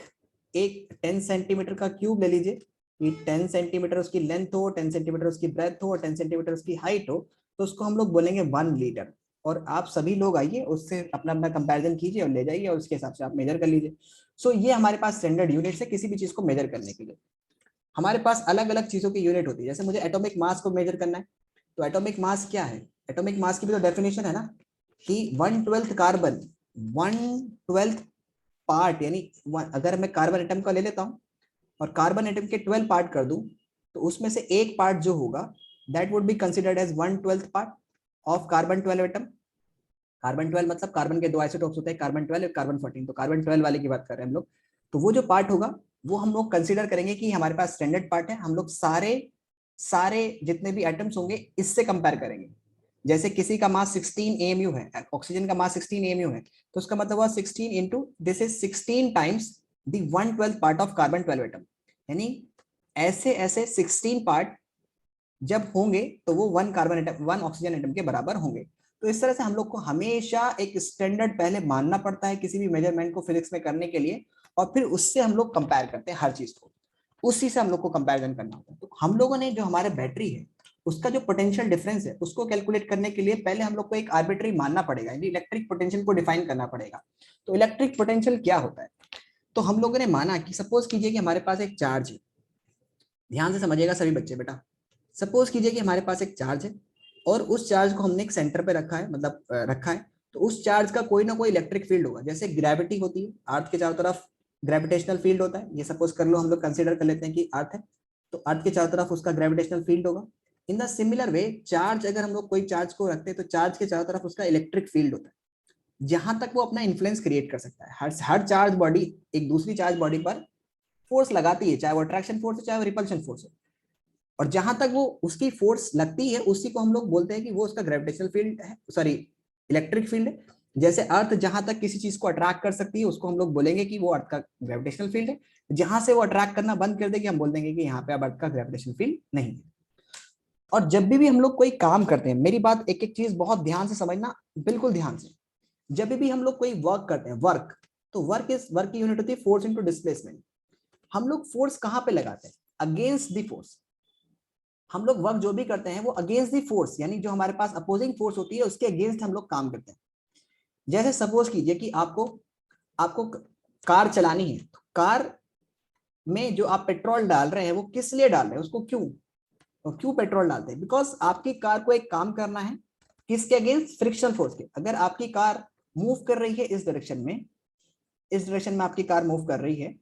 Speaker 1: 10 सेंटीमीटर का क्यूब ले लीजिए, कि 10 सेंटीमीटर उसकी लेंथ हो, 10 सेंटीमीटर उसकी ब्रेथ हो और 10 सेंटीमीटर उसकी हाइट हो, तो उसको हम लोग बोलेंगे 1 लीटर। और आप सभी लोग आइए, उससे अपना अपना कंपैरिजन कीजिए और ले जाइए और उसके हिसाब से आप मेजर कर लीजिए। सो ये हमारे पास स्टैंडर्ड यूनिट है किसी भी चीज को मेजर करने के लिए। हमारे पास अलग अलग चीजों की यूनिट होती है, जैसे मुझे एटॉमिक मास को मेजर करना है, तो एटॉमिक मास क्या है, एटॉमिक मास की भी तो डेफिनेशन है ना, कि 1/12 कार्बन, 1/12 पार्ट, यानी अगर मैं कार्बन एटम का ले लेता हूं और कार्बन एटम के 12 पार्ट कर दूं, तो उसमें से एक पार्ट जो होगा that would be considered as 1/12 part of carbon 12 atom. Carbon 12 मतलब कार्बन के 2 आइसोटोप्स होते हैं, कार्बन 12 और कार्बन 14, तो कार्बन 12 वाले की बात कर रहे हैं हम लोग। तो वो जो पार्ट होगा वो हम लोग कंसीडर करेंगे कि हमारे पास स्टैंडर्ड पार्ट है, हम लोग सारे जितने भी एटम्स होंगे इससे कंपेयर करेंगे। जैसे किसी का मास 16 AMU है, ऑक्सीजन का मास 16 AMU है, तो उसका मतलब हुआ 16 into this is 16 times the 1/12 part of carbon 12 atom, यानी ऐसे ऐसे 16 पार्ट जब होंगे तो वो 1 कार्बन एटम 1 ऑक्सीजन एटम के बराबर होंगे। तो इस तरह से हम लोग को हमेशा एक स्टैंडर्ड पहले मानना पड़ता है किसी भी मेजरमेंट को फिजिक्स में करने के लिए, और फिर उससे हम लोग कंपेयर करते हैं हर चीज को, उसी से हम लोग को कंपैरिजन करना होता है। तो हम लोगों ने जो हमारे बैटरी है उसका जो पोटेंशियल डिफरेंस है उसको कैलकुलेट करने के लिए पहले हम लोग को एक आर्बिट्री मानना पड़ेगा, यानी इलेक्ट्रिक पोटेंशियल को डिफाइन करना पड़ेगा। तो इलेक्ट्रिक पोटेंशियल क्या होता है, तो हम लोगों ने माना कि सपोज कीजिए कि हमारे पास एक चार्ज है, ध्यान से समझिएगा सभी बच्चे बेटा। सपोज कीजिए कि हमारे पास एक चार्ज है और उस चार्ज को हमने एक सेंटर पे रखा है, मतलब रखा है, तो उस चार्ज का कोई ना कोई इलेक्ट्रिक फील्ड होगा। जैसे ग्रेविटी होती है, अर्थ के चारों तरफ ग्रेविटेशनल फील्ड होता है, ये सपोज कर लो, हम लोग कंसीडर कर लेते हैं कि अर्थ है, तो अर्थ के चारों तरफ उसका ग्रेविटेशनल फील्ड होगा। In the similar way charge, अगर हम लोग कोई चार्ज को रखते हैं तो चार्ज के चारों तरफ उसका इलेक्ट्रिक फील्ड होता है, जहां तक वो अपना इन्फ्लुएंस क्रिएट कर सकता है। हर चार्ज बॉडी एक दूसरी चार्ज बॉडी पर फोर्स लगाती है, चाहे वो अट्रैक्शन फोर्स हो चाहे वो रिपल्शन फोर्स हो, और जहां तक वो उसकी फोर्स लगती है उसी को हम लोग बोलते हैं कि वो उसका ग्रेविटेशनल फील्ड है, सॉरी इलेक्ट्रिक फील्ड है। जैसे अर्थ जहां तक किसी चीज को अट्रैक्ट कर सकती है उसको हम लोग बोलेंगे कि वो अर्थ का ग्रेविटेशनल फील्ड है, जहां से वो अट्रैक्ट करना बंद कर देगी हम बोल देंगे कि यहाँ पे अब अर्थ का ग्रेविटेशनल फील्ड नहीं है। और जब भी हम लोग कोई काम करते हैं, मेरी बात एक एक चीज बहुत ध्यान से समझना, बिल्कुल ध्यान से, जब भी हम लोग कोई वर्क करते हैं, वर्क तो वर्क की यूनिट होती है फोर्स इनटू डिस्प्लेसमेंट। हम लोग फोर्स कहाँ पे लगाते हैं? Against the force. हम लोग वर्क जो भी करते हैं वो अगेंस्ट द फोर्स, यानी जो हमारे पास अपोजिंग फोर्स होती है उसके अगेंस्ट हम लोग काम करते हैं। जैसे सपोज कीजिए कि आपको कार चलानी है, तो कार में जो आप पेट्रोल डाल रहे हैं वो किस लिए डाल रहे हैं, उसको क्यों पेट्रोल डालते हैं? बिकॉज आपकी कार को एक काम करना है, किसके अगेंस्ट? फ्रिक्शनल फोर्स के। अगर आपकी कार मूव कर रही है इस डायरेक्शन में आपकी कार मूव कर रही है,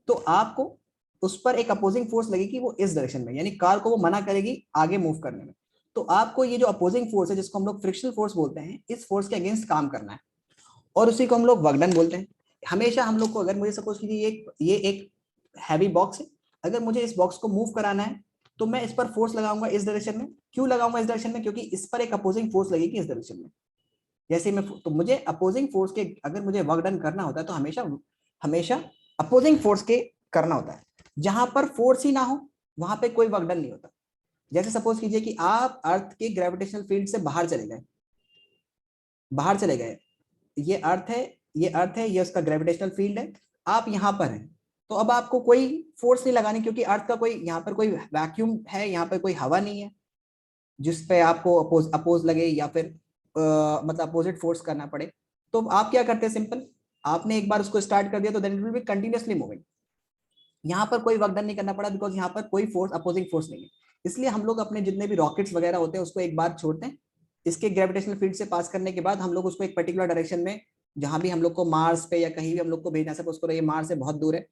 Speaker 1: तो आपको उस पर एक अपोजिंग फोर्स लगेगी, वो इस डायरेक्शन में, यानी कार को वो मना करेगी आगे मूव करने में। तो आपको ये जो अपोजिंग फोर्स है, जिसको हम लोग फ्रिक्शनल फोर्स बोलते हैं, इस फोर्स के अगेंस्ट काम करना है, और उसी को हम लोग वर्क डन बोलते हैं। हमेशा हम लोग को, अगर मुझे सपोज कीजिए ये एक हैवी बॉक्स है, अगर मुझे इस बॉक्स को मूव कराना है तो मैं इस पर फोर्स लगाऊंगा इस डायरेक्शन में। क्यों लगाऊंगा इस डायरेक्शन में? क्योंकि इस पर एक अपोजिंग फोर्स लगेगी इस डायरेक्शन में। जैसे मैं, तो मुझे अपोजिंग फोर्स के, अगर मुझे वर्क डन करना होता है तो हमेशा अपोजिंग फोर्स के करना होता है। जहां पर फोर्स ही ना हो वहां पे कोई वर्क डन नहीं होता। जैसे सपोज कीजिए कि आप अर्थ के ग्रेविटेशनल फील्ड से बाहर चले गए, ये अर्थ है, ये उसका ग्रेविटेशनल फील्ड है, आप यहाँ पर हैं, तो अब आपको कोई फोर्स नहीं लगानी, क्योंकि अर्थ का यहाँ पर कोई वैक्यूम है, यहाँ पर कोई हवा नहीं है जिसपे आपको अपोज लगे या फिर मतलब अपोजिट फोर्स करना पड़े। तो आप क्या करते हैं? सिंपल, आपने एक बार उसको स्टार्ट कर दिया तो then it will be continuously moving. यहाँ पर कोई वर्क डन नहीं करना पड़ा, बिकॉज यहाँ पर कोई फोर्स, अपोजिंग फोर्स नहीं है। इसलिए हम लोग अपने जितने भी रॉकेट्स वगैरह होते हैं उसको एक बार छोड़ते हैं, इसके ग्रेविटेशनल फील्ड से पास करने के बाद हम लोग उसको एक पर्टिकुलर डायरेक्शन में, जहां भी हम लोग को मार्स पे या कहीं भी हम लोग को भेजना है, सपोज करो ये मार्स से बहुत दूर है,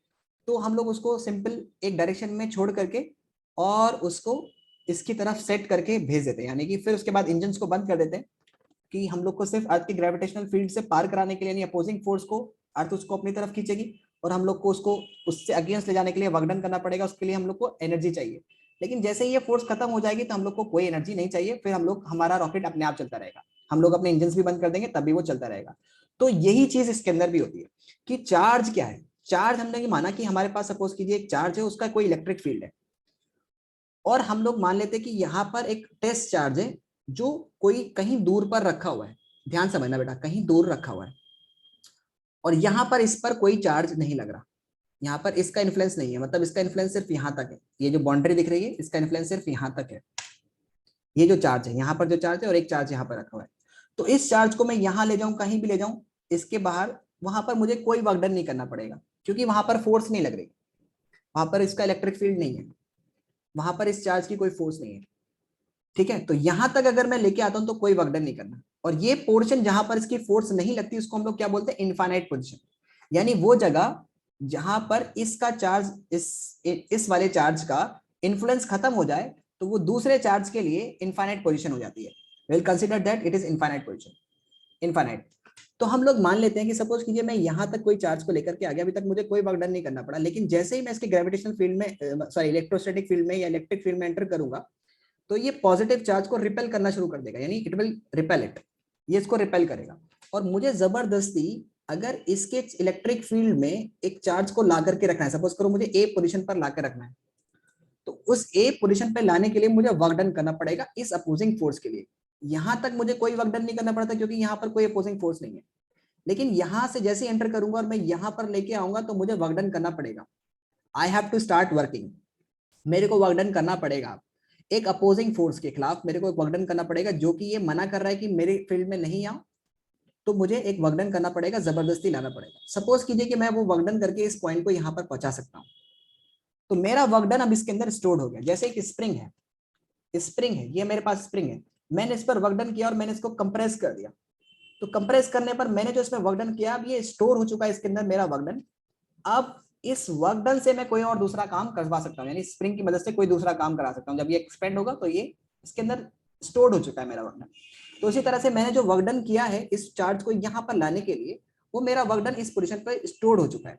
Speaker 1: तो हम लोग उसको सिंपल एक डायरेक्शन में छोड़ करके और उसको इसकी तरफ सेट करके भेज देते हैं। यानी कि फिर उसके बाद इंजन को बंद कर देते हैं कि हम लोग को सिर्फ अर्थ की ग्रेविटेशनल फील्ड से पार कराने के लिए, यानी अपोजिंग फोर्स को अर्थ उसको अपनी तरफ खींचेगी, और हम लोग को उसको उससे अगेंस्ट ले जाने के लिए वर्क डन करना पड़ेगा। उसके लिए हम लोग को एनर्जी चाहिए, लेकिन जैसे ही ये फोर्स खत्म हो जाएगी तो हम लोग को कोई एनर्जी नहीं चाहिए, फिर हमारा रॉकेट अपने आप चलता रहेगा। हम लोग अपने इंजन भी बंद कर देंगे तब भी वो चलता रहेगा। तो यही चीज इसके अंदर भी होती है कि चार्ज क्या है। चार्ज हमने माना कि हमारे पास सपोज कीजिए एक चार्ज है, उसका कोई इलेक्ट्रिक फील्ड है, और हम लोग मान लेते हैं कि यहाँ पर एक टेस्ट चार्ज है जो कोई कहीं दूर पर रखा हुआ है। ध्यान समझना बेटा, कहीं दूर रखा हुआ है, और यहाँ पर इस पर कोई चार्ज नहीं लग रहा, यहाँ पर इसका इन्फ्लुएंस नहीं है, मतलब इसका इन्फ्लुएंस सिर्फ यहाँ तक है। ये जो बाउंड्री दिख रही है इसका इन्फ्लुएंस सिर्फ यहाँ तक है। ये जो चार्ज है, यहाँ पर जो चार्ज है और एक चार्ज यहाँ पर रखा हुआ है, तो इस चार्ज को मैं यहाँ ले जाऊं, कहीं भी ले जाऊं, इसके बाहर, वहां पर मुझे कोई वर्क डन नहीं करना पड़ेगा, क्योंकि वहां पर फोर्स नहीं लग रही, वहां पर इसका इलेक्ट्रिक फील्ड नहीं है, वहां पर इस चार्ज की कोई फोर्स नहीं है। ठीक है, तो यहां तक अगर मैं लेके आता हूं तो कोई वर्क डन नहीं करना। और ये पोर्शन जहां पर इसकी फोर्स नहीं लगती उसको हम लोग क्या बोलते हैं? Infinite position. यानी वो जगह जहां पर इसका चार्ज, इस वाले चार्ज का इन्फ्लुएंस खत्म हो जाए, तो वो दूसरे चार्ज के लिए इनफाइनाइट पोजीशन हो जाती है। Will consider that it is infinite position, infinite. तो हम लोग मान लेते हैं कि सपोज कीजिए मैं यहां तक कोई चार्ज को लेकर के आ गया, अभी तक मुझे कोई वर्क डन नहीं करना पड़ा, लेकिन जैसे ही मैं इसके ग्रेविटेशनल फील्ड में, सॉरी इलेक्ट्रोस्टैटिक फील्ड में या इलेक्ट्रिक फील्ड में एंटर करूंगा, तो ये पॉजिटिव चार्ज को रिपेल करना शुरू कर देगा, यानी इट विल रिपेल इट, ये इसको रिपेल करेगा। और मुझे जबरदस्ती अगर इसके इलेक्ट्रिक फील्ड में एक चार्ज को ला करके रखना है, सपोज करो मुझे ए पोजीशन पर ला कर रखना है, तो उस ए पोजीशन पर लाने के लिए मुझे वर्क डन करना पड़ेगा इस अपोजिंग फोर्स के लिए। यहां तक मुझे कोई वर्क डन नहीं करना पड़ता क्योंकि यहाँ पर कोई अपोजिंग फोर्स नहीं है, लेकिन यहां से जैसे एंटर करूंगा और मैं यहां पर लेके आऊंगा तो मुझे वर्क डन करना पड़ेगा। I have to start working, मेरे को वर्क डन करना पड़ेगा एक अपोजिंग फोर्स के खिलाफ, मेरे को वर्क डन करना पड़ेगा जो कि ये मना कर रहा है कि मेरे फील्ड में नहीं आओ, तो मुझे एक वर्क डन करना पड़ेगा, जबरदस्ती लाना पड़ेगा। सपोज कीजिए कि मैं वो वर्क डन करके इस पॉइंट को यहाँ पर पहुंचा सकता हूँ, तो मेरा वर्क डन अब इसके अंदर स्टोर्ड हो गया। जैसे एक स्प्रिंग है, ये मेरे पास स्प्रिंग है, मैंने इस पर वर्क डन किया और मैंने इसको कंप्रेस कर दिया, तो कंप्रेस करने पर मैंने जो इसमें वर्क डन किया, अब ये स्टोर हो चुका है इसके अंदर मेरा वर्क डन। अब इस वर्क डन से मैं कोई और दूसरा काम करवा सकता हूँ, यानी स्प्रिंग की मदद से कोई दूसरा काम करा सकता हूँ। जब ये एक्सपेंड होगा तो ये इसके अंदर स्टोर्ड हो चुका है मेरा वर्क डन। तो इसी तरह से मैंने जो वर्क डन किया है इस चार्ज को यहाँ पर लाने के लिए, वो मेरा वर्क डन इस पोजीशन पर स्टोर्ड हो चुका है।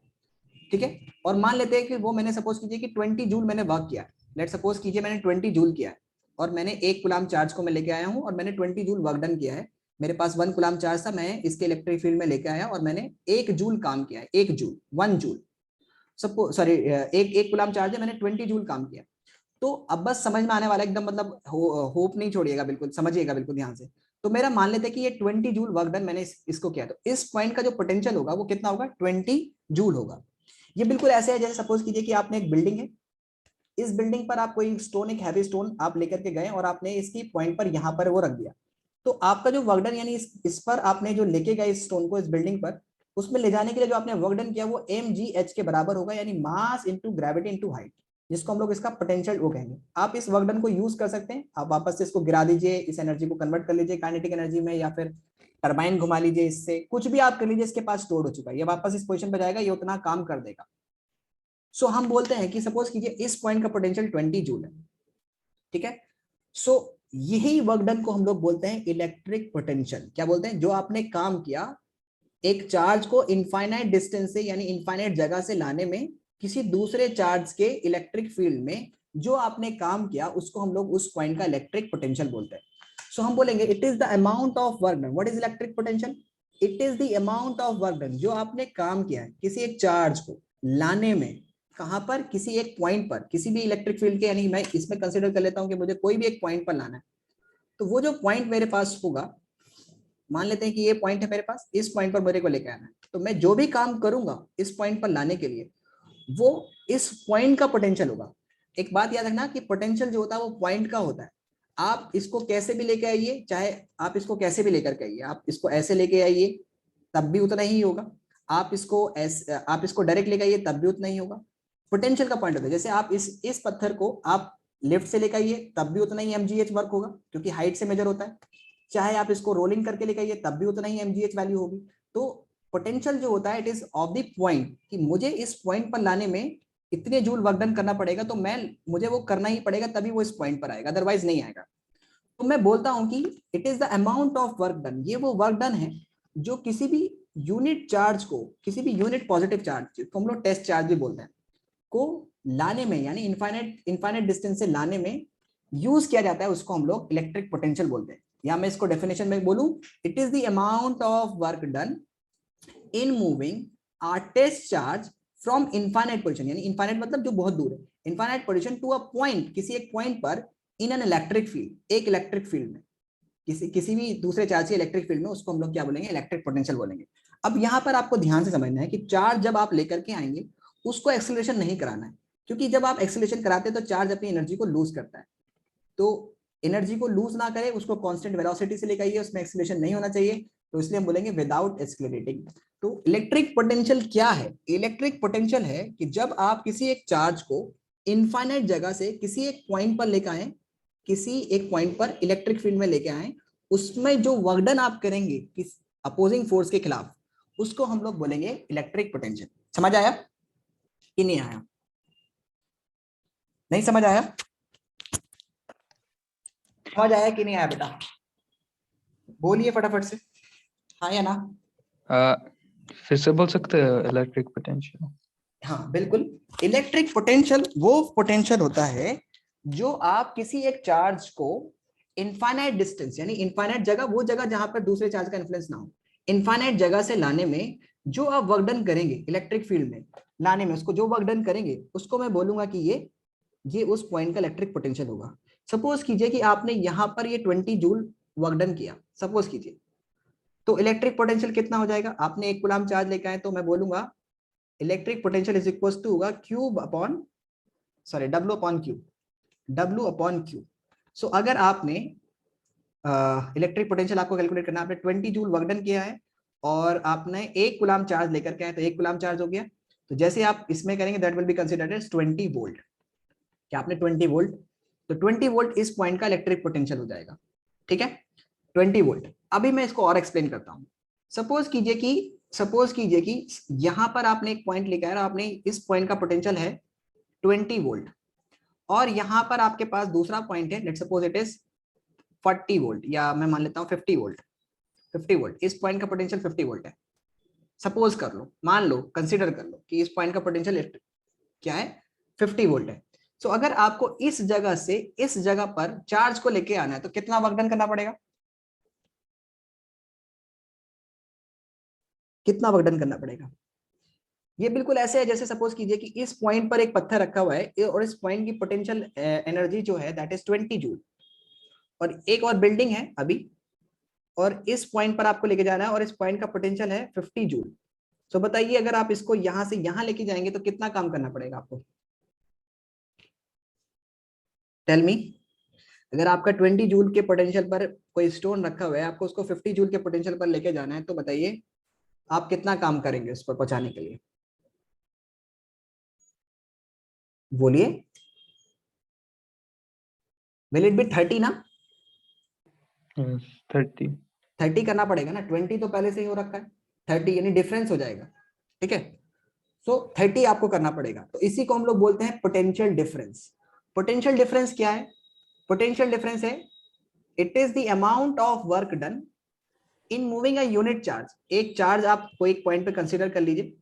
Speaker 1: ठीक है, और मान लेते हैं कि वो मैंने सपोज कीजिए कि 20 जूल मैंने वर्क किया, लेट सपोज कीजिए मैंने 20 जूल किया है, और मैंने 1 कूलम चार्ज को मैं लेके आया हूँ और मैंने 20 जूल वर्क डन किया है। मेरे पास 1 कूलम चार्ज था, मैं इसके इलेक्ट्रिक फील्ड में लेके आया और मैंने 1 जूल काम किया है, 1 जूल सपोज, सॉरी एक कूलम चार्ज है, मैंने 20 जूल काम किया। तो अब बस समझ में आने वाला एकदम, मतलब होप नहीं छोड़िएगा, बिल्कुल समझिएगा बिल्कुल ध्यान से। तो मेरा मान लेते हैं कि ये 20 जूल वर्क डन मैंने इसको किया, तो इस पॉइंट का जो पोटेंशियल होगा वो कितना होगा, 20 जूल होगा। ये बिल्कुल ऐसे है जैसे सपोज कीजिए कि आपने एक बिल्डिंग है, इस बिल्डिंग पर आप कोई स्टोन, एक हैवी स्टोन आप लेकर के गए और आपने इसकी पॉइंट पर यहाँ पर वो रख दिया, तो आपका जो वर्क डन यानी इस पर आपने जो लेके गए इस स्टोन को इस बिल्डिंग पर, उसमें ले जाने के लिए जो आपने वर्क डन किया वो mgh के बराबर होगा, यानी mass into gravity into height, जिसको हम लोग इसका पोटेंशियल वो कहेंगे। आप इस वर्क डन को यूज कर सकते हैं, आप वापस से इसको गिरा दीजिए, इस एनर्जी को कन्वर्ट कर लीजिए काइनेटिक एनर्जी में, या फिर टरबाइन घुमा लीजिए, इससे कुछ भी आप कर लीजिए, इसके पास स्टोर हो चुका है, ये वापस इस पोजीशन पर जाएगा, ये उतना काम कर देगा। सो हम बोलते हैं कि सपोज कीजिए इस पॉइंट का पोटेंशियल 20 जूल है, ठीक है। सो यही वर्क डन को हम लोग बोलते हैं इलेक्ट्रिक पोटेंशियल। क्या बोलते हैं, जो आपने काम किया एक चार्ज को इनफाइनाइट डिस्टेंस से यानी इनफाइनाइट जगह से लाने में किसी दूसरे चार्ज के इलेक्ट्रिक फील्ड में जो आपने काम किया उसको हम लोग उस पॉइंट का इलेक्ट्रिक पोटेंशियल बोलते हैं। सो हम बोलेंगे it is the amount of work done. What is electric potential? It is the amount of work done, जो आपने काम किया है किसी एक चार्ज को लाने में, कहां पर, किसी एक पॉइंट पर, किसी भी इलेक्ट्रिक फील्ड के, यानी मैं इसमें कंसीडर कर लेता हूं कि मुझे कोई भी एक पॉइंट पर लाना है, तो वो जो पॉइंट मेरे पास होगा, मान लेते हैं कि ये पॉइंट है मेरे पास, इस पॉइंट पर मेरे को लेकर आना है, तो मैं जो भी काम करूंगा इस पॉइंट पर लाने के लिए वो इस पॉइंट का पोटेंशियल होगा। एक बात याद रखना कि पोटेंशियल जो होता है वो पॉइंट का होता है। आप इसको कैसे भी लेके आइए, चाहे आप इसको कैसे भी लेकर के आइए, आप इसको ऐसे लेके आइए तब भी उतना ही होगा, आप इसको डायरेक्ट लेके आइए तब भी उतना ही होगा। पोटेंशियल का पॉइंट होता है, जैसे आप इस पत्थर को आप लेफ्ट से लेकर आइए तब भी उतना ही mgh वर्क होगा, क्योंकि हाइट से मेजर होता है, चाहे आप इसको रोलिंग करके लेकर आइए तब भी उतना ही mgh वैल्यू होगी। तो पोटेंशियल जो होता है it is of the point, कि मुझे इस पॉइंट पर लाने में इतने जूल वर्क डन करना पड़ेगा, तो मुझे वो करना ही पड़ेगा, तभी वो इस पॉइंट पर आएगा, अदरवाइज नहीं आएगा। तो मैं बोलता हूं कि it is the amount of work done, ये वो वर्क डन है जो किसी भी यूनिट चार्ज को, किसी भी यूनिट पॉजिटिव चार्ज, जिसको हम लोग टेस्ट चार्ज भी बोलते हैं, को लाने में, यानी इनफाइनाइट डिस्टेंस से लाने में यूज किया जाता है, उसको हम लोग इलेक्ट्रिक पोटेंशियल बोलते हैं। या मैं इसको डेफिनेशन में बोलूं, it is the amount of work done in moving a test charge from infinite position, यानी इनफाइनाइट मतलब जो बहुत दूर है, infinite position to a point, किसी एक पॉइंट पर, इन एन इलेक्ट्रिक फील्ड, एक इलेक्ट्रिक फील्ड में, किसी भी दूसरे चार्ज के इलेक्ट्रिक फील्ड में, उसको हम लोग क्या बोलेंगे, इलेक्ट्रिक पोटेंशियल बोलेंगे। अब यहाँ पर आपको ध्यान से समझना है कि चार्ज जब आप लेकर के आएंगे उसको एक्सेलरेशन नहीं कराना है, क्योंकि जब आप एक्सेलरेशन कराते हैं तो चार्ज अपनी एनर्जी को लूज करता है। तो एनर्जी को लूज ना करे, उसको कांस्टेंट वेलोसिटी से लेकर आइए, उसमें एक्सेलरेशन नहीं होना चाहिए, तो इसलिए हम बोलेंगे विदाउट एक्सेलरेटिंग। तो इलेक्ट्रिक पोटेंशियल क्या है? इलेक्ट्रिक पोटेंशियल है कि जब आप किसी एक चार्ज को इनफाइनाइट जगह से किसी एक पॉइंट पर लेकर आए, किसी एक पॉइंट पर इलेक्ट्रिक फील्ड में लेके आए, उसमें जो वर्क डन आप करेंगे किस अपोजिंग फोर्स के खिलाफ, उसको हम लोग बोलेंगे इलेक्ट्रिक पोटेंशियल। समझ आया कि नहीं आया? नहीं समझ आया? समझ आया कि नहीं आया बेटा? बोलिए फटाफट से, हाँ या ना?
Speaker 2: फिर से बोल सकते हैं इलेक्ट्रिक पोटेंशियल?
Speaker 1: हाँ बिल्कुल, इलेक्ट्रिक पोटेंशियल वो पोटेंशियल होता है जो आप किसी एक चार्ज को इनफाइनाइट डिस्टेंस, यानी इनफाइनाइट जगह, वो जगह जहां पर दूसरे चार्ज का इन्फ्लुएंस ना हो, इनफाइनाइट जगह से लाने में जो आप वर्क डन करेंगे इलेक्ट्रिक फील्ड में लाने में, उसको जो वर्क डन करेंगे उसको मैं बोलूंगा कि ये उस पॉइंट का इलेक्ट्रिक पोटेंशियल होगा। सपोज कीजिए कि आपने यहां पर ये 20 जूल वर्क डन किया, सपोज कीजिए, तो इलेक्ट्रिक पोटेंशियल कितना हो जाएगा? आपने 1 कूलम चार्ज लेकर आए, तो मैं बोलूंगा electric potential is equal to होगा cube upon, sorry, W upon Q. सो अगर आपने इलेक्ट्रिक पोटेंशियल आपको कैलकुलेट करना, आपने 20 जूल वर्क डन किया है और आपने 1 कूलम चार्ज लेकर के आए, तो 1 कूलम चार्ज हो गया, तो जैसे आप इसमें करेंगे that will be considered as 20 volt. क्या आपने 20 वोल्ट, तो 20 वोल्ट इस पॉइंट का इलेक्ट्रिक पोटेंशियल हो जाएगा, ठीक है, 20 वोल्ट। अभी मैं इसको और एक्सप्लेन करता हूं। सपोज कीजिए कि यहां पर आपने एक पॉइंट लेकर आया, आपने इस पॉइंट का पोटेंशियल है 20 वोल्ट, और यहां पर आपके पास दूसरा पॉइंट है, let's suppose it is 40 volt, या मैं मान लेता हूं 50 वोल्ट। इस पॉइंट का पोटेंशियल 50 वोल्ट है, सपोज कर लो, मान लो, कंसीडर कर लो कि इस पॉइंट का पोटेंशियल क्या है, 50 वोल्ट है। सो अगर आपको इस जगह से इस जगह पर चार्ज को लेके आना है, तो कितना वर्क डन करना पड़ेगा? कितना वर्क डन करना पड़ेगा? ये बिल्कुल ऐसे है जैसे सपोज कीजिए कि इस पॉइंट पर एक पत्थर रखा हुआ है और इस पॉइंट की पोटेंशियल एनर्जी जो है दैट इज 20 जूल, और एक और बिल्डिंग है अभी, और इस पॉइंट पर आपको लेके जाना है, और इस पॉइंट का पोटेंशियल है 50 जूल। तो बताइए अगर आप इसको यहां से यहां लेके जाएंगे तो कितना काम करना पड़ेगा आपको? Tell me. अगर आपका 20 जूल के पोटेंशियल पर कोई स्टोन रखा हुआ है, आपको उसको 50 जूल के पोटेंशियल पर लेके जाना है, तो बताइए आप कितना काम करेंगे उस पर पहुंचाने के लिए? बोलिए। विल इट बी 30 ना?
Speaker 2: yes 30
Speaker 1: 30 करना पड़ेगा ना, 20 तो पहले से ही हो रखा है, 30 यानी डिफरेंस हो जाएगा। ठीक है, सो 30 आपको करना पड़ेगा। तो इसी को हम लोग बोलते हैं पोटेंशियल डिफरेंस। पोटेंशियल डिफरेंस क्या है? पोटेंशियल डिफरेंस है it is the amount of work done in moving a unit charge. एक चार्ज आप कोई एक पॉइंट पे कंसीडर कर लीजिए,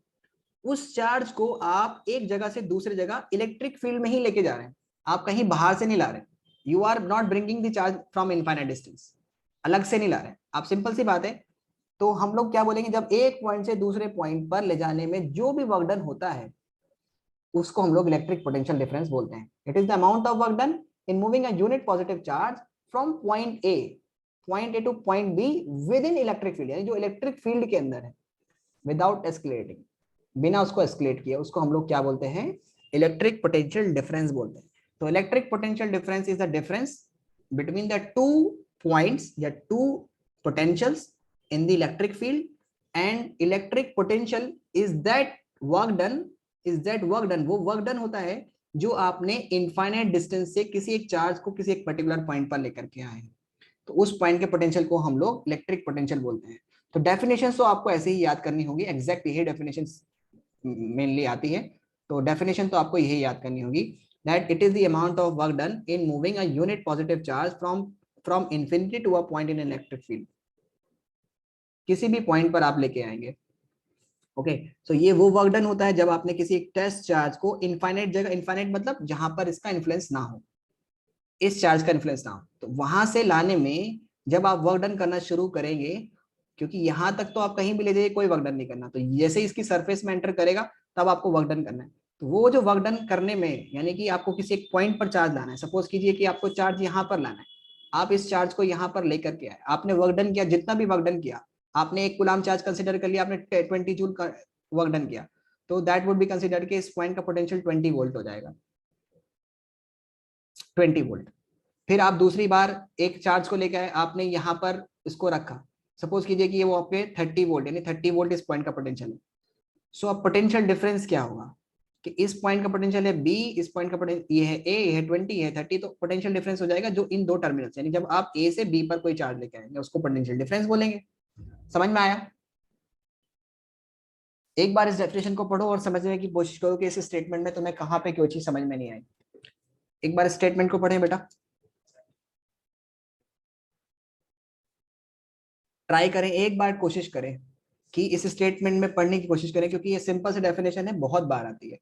Speaker 1: उस चार्ज को आप एक जगह से दूसरी जगह इलेक्ट्रिक फील्ड में ही लेके जा रहे हैं, आप कहीं बाहर से नहीं ला रहे। You are not bringing the charge from infinite distance, अलग से नहीं ला रहे आप, सिंपल सी बात है। तो हम लोग क्या बोलेंगे, जब एक पॉइंट से दूसरे पॉइंट पर ले जाने में जो भी वर्क डन होता है उसको हम लोग इलेक्ट्रिक पोटेंशियल डिफरेंस बोलते हैं। It is the amount of work done in moving a unit positive charge from point A to point be with in electric field, यानी जो इलेक्ट्रिक फील्ड के अंदर है, विदाउट एस्केलेटिंग, बिना उसको एस्केलेट किए, उसको हम लोग क्या बोलते हैं? इलेक्ट्रिक पोटेंशियल डिफरेंस बोलते हैं। तो electric potential difference is the difference between the two points या two potentials in the electric field, and electric potential is that work done, वो वर्क डन होता है जो आपने इनफाइनाइट डिस्टेंस से किसी एक चार्ज को किसी एक पर्टिकुलर पॉइंट पर लेकर के आए हैं, तो उस पॉइंट के पोटेंशियल को हम लोग इलेक्ट्रिक पोटेंशियल बोलते हैं। तो डेफिनेशन तो आपको ऐसे ही याद करनी होगी, एग्जैक्ट यही डेफिनेशन मेनली आती है। तो डेफिनेशन तो आपको यही याद करनी होगी, that it is the amount of work done in moving a unit positive charge from infinity to a point in electric field, किसी भी पॉइंट पर आप लेके आएंगे। ओके, सो ये वो वर्क डन होता है जब आपने किसी एक टेस्ट चार्ज को इनफाइनाइट जगह, इनफाइनाइट मतलब जहां पर इसका इन्फ्लुएंस ना हो, इस चार्ज का इन्फ्लुएंस ना हो, तो वहां से लाने में जब आप वर्क डन करना शुरू करेंगे, क्योंकि यहां तक तो आप कहीं भी ले जाइए कोई वर्क डन नहीं करना, तो जैसे इसकी सरफेस में एंटर करेगा तब आपको वर्क डन करना है। तो वो जो वर्क डन करने में, यानी कि आपको किसी एक पॉइंट पर चार्ज लाना है, सपोज कीजिए कि आपको चार्ज यहाँ पर लाना है, आप इस चार्ज को यहाँ पर लेकर के आए, आपने वर्क डन किया, जितना भी वर्क डन किया, आपने एक कूलाम चार्ज कंसीडर कर लिया, आपने 20 जूल का वर्क डन किया, तो दैट वुड बी कंसीडर कि इस पॉइंट का पोटेंशियल 20 वोल्ट हो जाएगा, 20 वोल्ट। फिर आप दूसरी बार एक चार्ज को लेकर आए, आपने यहाँ पर इसको रखा, सपोज कीजिए कि ये वो आपके 30 वोल्ट, यानी 30 वोल्ट इस पॉइंट का पोटेंशियल है। सो अब पोटेंशियल डिफरेंस क्या होगा कि इस पॉइंट का पोटेंशियल है बी, इस पॉइंट का पोटेंशियल ये है ए, ये है 20, ये है 30, तो पोटेंशियल डिफरेंस हो जाएगा जो इन दो टर्मिनल्स, यानी जब आप ए से बी पर कोई चार्ज लेके आएंगे उसको पोटेंशियल डिफरेंस बोलेंगे। समझ में आया? एक बार इस डेफिनेशन को पढ़ो और समझने की कोशिश करो कि इस स्टेटमेंट में तुम्हें कहां पे कोई चीज समझ में नहीं आई। एक बार स्टेटमेंट को पढ़ें बेटा, ट्राई करें, एक बार कोशिश करें कि इस स्टेटमेंट में पढ़ने की कोशिश करें, क्योंकि ये सिंपल से डेफिनेशन है, बहुत बार आती है।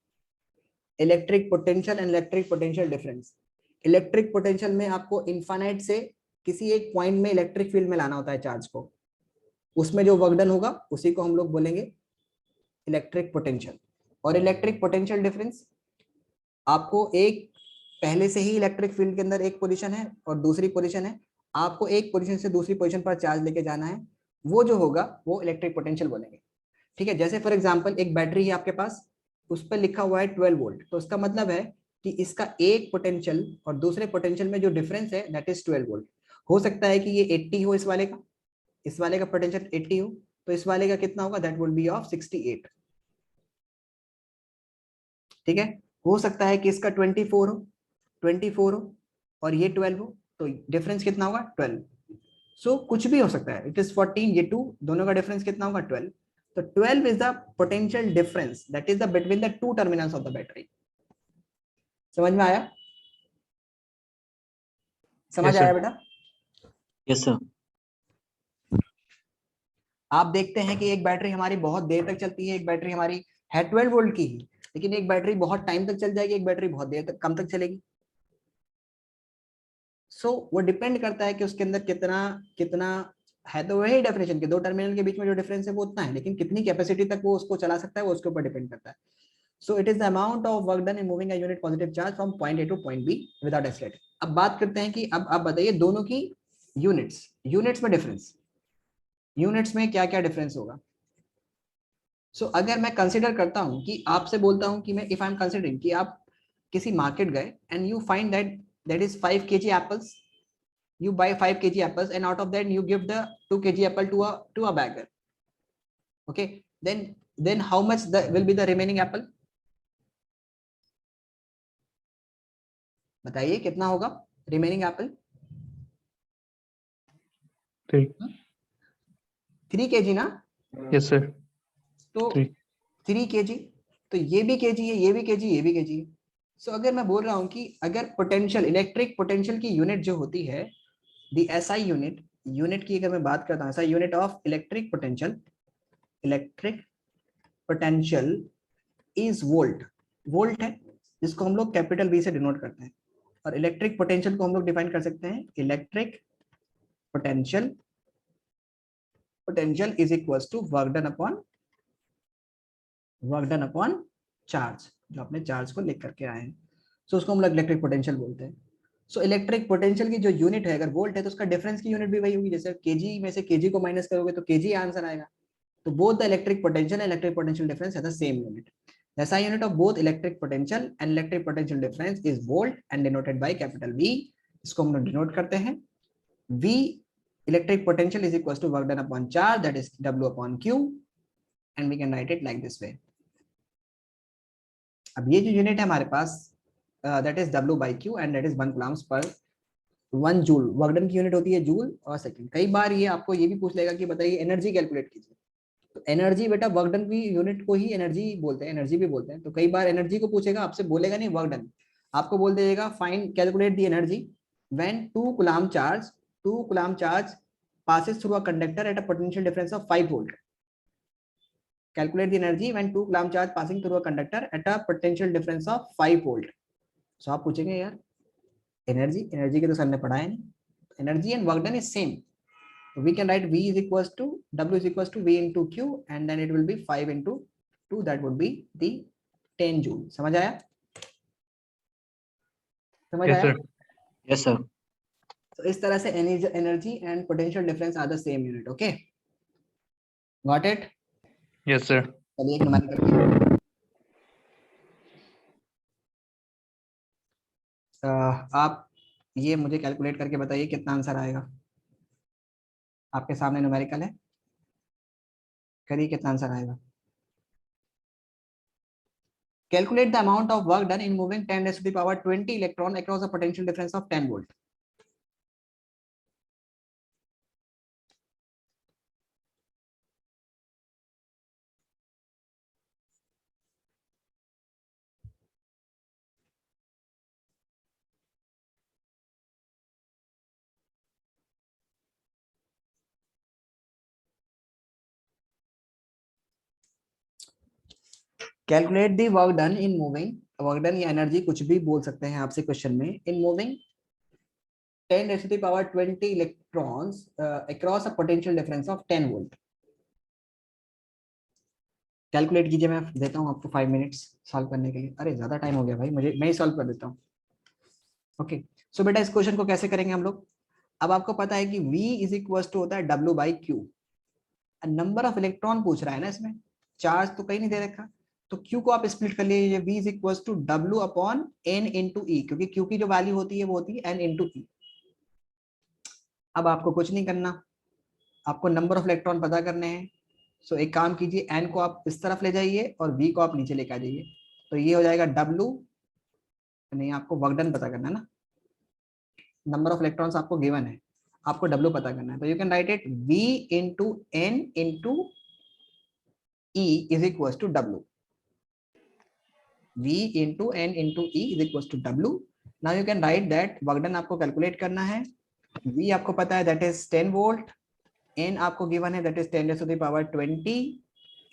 Speaker 1: Electric potential and electric potential difference. Electric potential में आपको इनफाइनाइट से किसी एक पॉइंट में इलेक्ट्रिक फील्ड में लाना होता है चार्ज को, उसमें जो वर्क डन होगा उसी को हम लोग बोलेंगे इलेक्ट्रिक पोटेंशियल। और इलेक्ट्रिक पोटेंशियल डिफरेंस, आपको एक पहले से ही इलेक्ट्रिक फील्ड के अंदर एक पोजीशन है और दूसरी पोजीशन है, आपको एक पोजीशन से दूसरी पोजीशन पर चार्ज लेके जाना है, वो जो होगा वो इलेक्ट्रिक पोटेंशियल बोलेंगे। ठीक है, जैसे फॉर एग्जांपल एक बैटरी है आपके पास, उस पर लिखा हुआ है 12 वोल्ट, तो इसका मतलब है कि इसका एक पोटेंशियल और दूसरे पोटेंशियल में जो डिफरेंस है दैट इज 12 वोल्ट। हो सकता है कि ये 80 हो, इस वाले का पोटेंशियल 80 हो, तो इस वाले का कितना होगा, दैट वुड बी ऑफ 68। ठीक है, हो सकता है कि इसका 24 हो और ये 12 हो, तो डिफरेंस कितना होगा 12। सो कुछ भी हो सकता है, इट इज 14, ये 2, दोनों का डिफरेंस कितना होगा 12। तो 12 is the potential difference that is the between the two terminals of the battery. समझ में आया? समझ
Speaker 2: Yes,
Speaker 1: आया
Speaker 2: sir.
Speaker 1: बेटा?
Speaker 4: Yes sir.
Speaker 1: आप देखते हैं कि एक बैटरी हमारी बहुत देर तक चलती है, एक बैटरी हमारी है 12 वोल्ट की ही, लेकिन एक बैटरी बहुत टाइम तक चल जाएगी, एक बैटरी बहुत देर तक कम तक चलेगी। सो वो डिपेंड करता है कि उसके अंदर कितना कितना है, तो वही डेफिनेशन के दो टर्मिनल के बीच में जो डिफरेंस है वो उतना है, लेकिन कितनी कैपेसिटी तक वो उसको चला सकता है वो उसके ऊपर डिपेंड करता है। So it is the amount of work done in moving a unit positive charge from point A to point B without accelerating. अब बात करते हैं कि अब आप बताइए दोनों की यूनिट्स में डिफरेंस। यूनिट्स में क्या क्या डिफरेंस होगा. सो अगर मैं कंसिडर करता हूं कि आपसे बोलता हूं कि मैं इफ आई एम कंसिडरिंग कि आप किसी मार्केट गए and you find that is 5 kg apples, you buy 5 kg apples and out of that you give the 2 kg apple to a beggar. Okay, then how much will be the remaining apple? बताइए कितना होगा remaining apple? 3 kg ना.
Speaker 2: Yes sir.
Speaker 1: तो
Speaker 2: 3.
Speaker 1: 3 kg, तो ये भी kg है, ये भी kg, ये भी kg है. सो अगर मैं बोल रहा हूं कि अगर पोटेंशियल, इलेक्ट्रिक पोटेंशियल की यूनिट जो होती है, दी SI यूनिट की अगर मैं बात करता हूं, SI unit of electric potential is volt. Volt है जिसको हम लोग कैपिटल V से डिनोट करते हैं, और इलेक्ट्रिक पोटेंशियल को हम लोग डिफाइन कर सकते हैं electric potential is equal to work done upon charge, जो अपने चार्ज को लिख करके आए हैं. सो उसको हम लोग इलेक्ट्रिक पोटेंशियल बोलते हैं. सो इलेक्ट्रिक पोटेंशियल की जो यूनिट है अगर वोल्ट है तो उसका डिफरेंस की यूनिट भी वही होगी. जैसे केजी में से केजी को माइनस करोगे तो केजी आंसर आएगा. तो both the electric potential and electric potential difference are the same unit. The SI unit of both electric potential and electric potential difference is volt and denoted by capital V. इसको हम लोग denote करते हैं V electric potential is equal to work done upon charge, that is W upon Q, and we can write it like this way. अब ये जो unit है हमारे पास that is W by Q and that is 1 coulombs per 1 joule. Work done की unit होती है joule और second. कई बार ये आपको ये भी पूछ लेगा कि बताइए एनर्जी कैलकुलेट कीजिए. तो एनर्जी बेटा वर्क डन की यूनिट को ही एनर्जी बोलते हैं, एनर्जी भी बोलते हैं. तो कई बार एनर्जी को पूछेगा आपसे, बोलेगा नहीं वर्क डन, आपको बोल देगा find calculate the energy when 2 coulomb charge passes through a conductor at a potential difference of 5 volt. Calculate the energy when 2 coulomb charge passing through a conductor at a potential difference of 5 volt. So आप पूछेंगे यार energy के तो sir ने पढ़ाया नहीं. Energy and work done is same. We can write V is equals to W is equals to V into Q and then it will be 5 into 2, that would be the 10 joule. समझ आया? समझ
Speaker 2: Yes
Speaker 1: आया?
Speaker 2: sir.
Speaker 4: Yes, sir.
Speaker 1: So इस तरह से energy and potential difference are the same unit. Okay? Got it?
Speaker 2: Yes sir.
Speaker 1: चलिए एक number करके आप ये मुझे कैलकुलेट करके बताइए कितना आंसर आएगा. आपके सामने न्यूमेरिकल है, करिए कितना आंसर आएगा. Calculate the amount of work done in moving 10 raised to the power 20 electron across a potential difference of 10 volt. Calculate the work done in moving. Work done या एनर्जी कुछ भी बोल सकते हैं आपसे क्वेश्चन में. In moving 10 raised to the power 20 electrons across a potential difference of 10 volt. Calculate कीजिए. मैं देता हूं आपको 5 मिनट्स सॉल्व करने के लिए. अरे ज्यादा टाइम हो गया भाई, मैं ही सॉल्व कर देता हूं. ओके, सो बेटा इस क्वेश्चन को कैसे करेंगे हम लोग. अब आपको पता है कि V इज इक्वल टू होता है W by Q. Number of electron पूछ रहा है ना इसमें, चार्ज तो कहीं नहीं दे रखा. तो Q को आप स्प्लिट कर लीजिए. V is equal to W upon N into E, क्योंकि Q की जो वैल्यू होती है वो होती है N इंटू E. अब आपको कुछ नहीं करना, आपको नंबर ऑफ इलेक्ट्रॉन पता करने हैं. सो एक काम कीजिए, N को आप इस तरफ ले जाइए और V को आप नीचे लेकर आ जाइए. तो ये हो जाएगा W, नहीं आपको वर्क डन पता करना है ना, नंबर ऑफ इलेक्ट्रॉन्स आपको गिवन है, आपको W पता करना है. तो you can write it V into N into E is equals to W. V into N into E is equals to W. Now you can write that work done आपको calculate करना है. V आपको पता है that is 10 volt. N आपको given है that is 10 raised to the power 20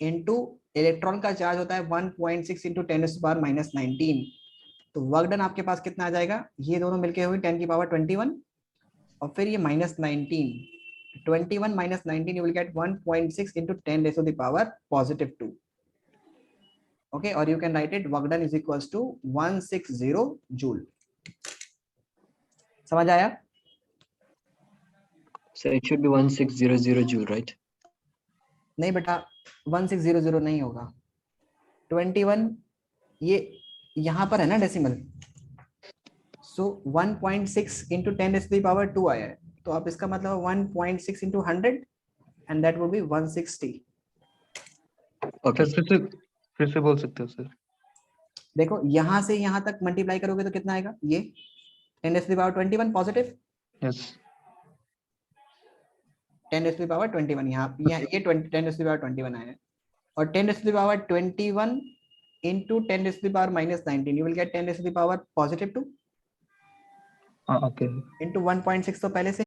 Speaker 1: into electron का charge होता है 1.6 into 10 raised to the power minus 19. तो वर्क डन आपके पास कितना आ जाएगा, ये दोनों मिलके हुई 10 की पावर 21 और फिर ये minus 19. 21 minus 19 you will get 1.6 into 10 raised to the power positive 2. Okay, or you can write it work done is equals to 160 joule. समझ आया?
Speaker 4: So it should be 1600 joule, right?
Speaker 1: नहीं बेटा 1600 नहीं होगा, 21 ये यहाँ पर है ना डेसिमल, सो 1.6 इंटू 10⁻² आया है, तो आप इसका मतलब 1.6 into 100 and that would B 160।
Speaker 4: Okay.
Speaker 2: Sir फिर से बोल सकते हो सर?
Speaker 1: देखो यहाँ से यहाँ तक मल्टीप्लाई करोगे तो कितना आएगा, ये 10⁻21 पॉजिटिव,
Speaker 2: यस
Speaker 1: 10⁻21 यहाँ ये 10⁻21 आया है, और 10⁻21 into 10⁻−19 you will get 10⁻2
Speaker 2: okay
Speaker 1: into 1.6 तो पहले से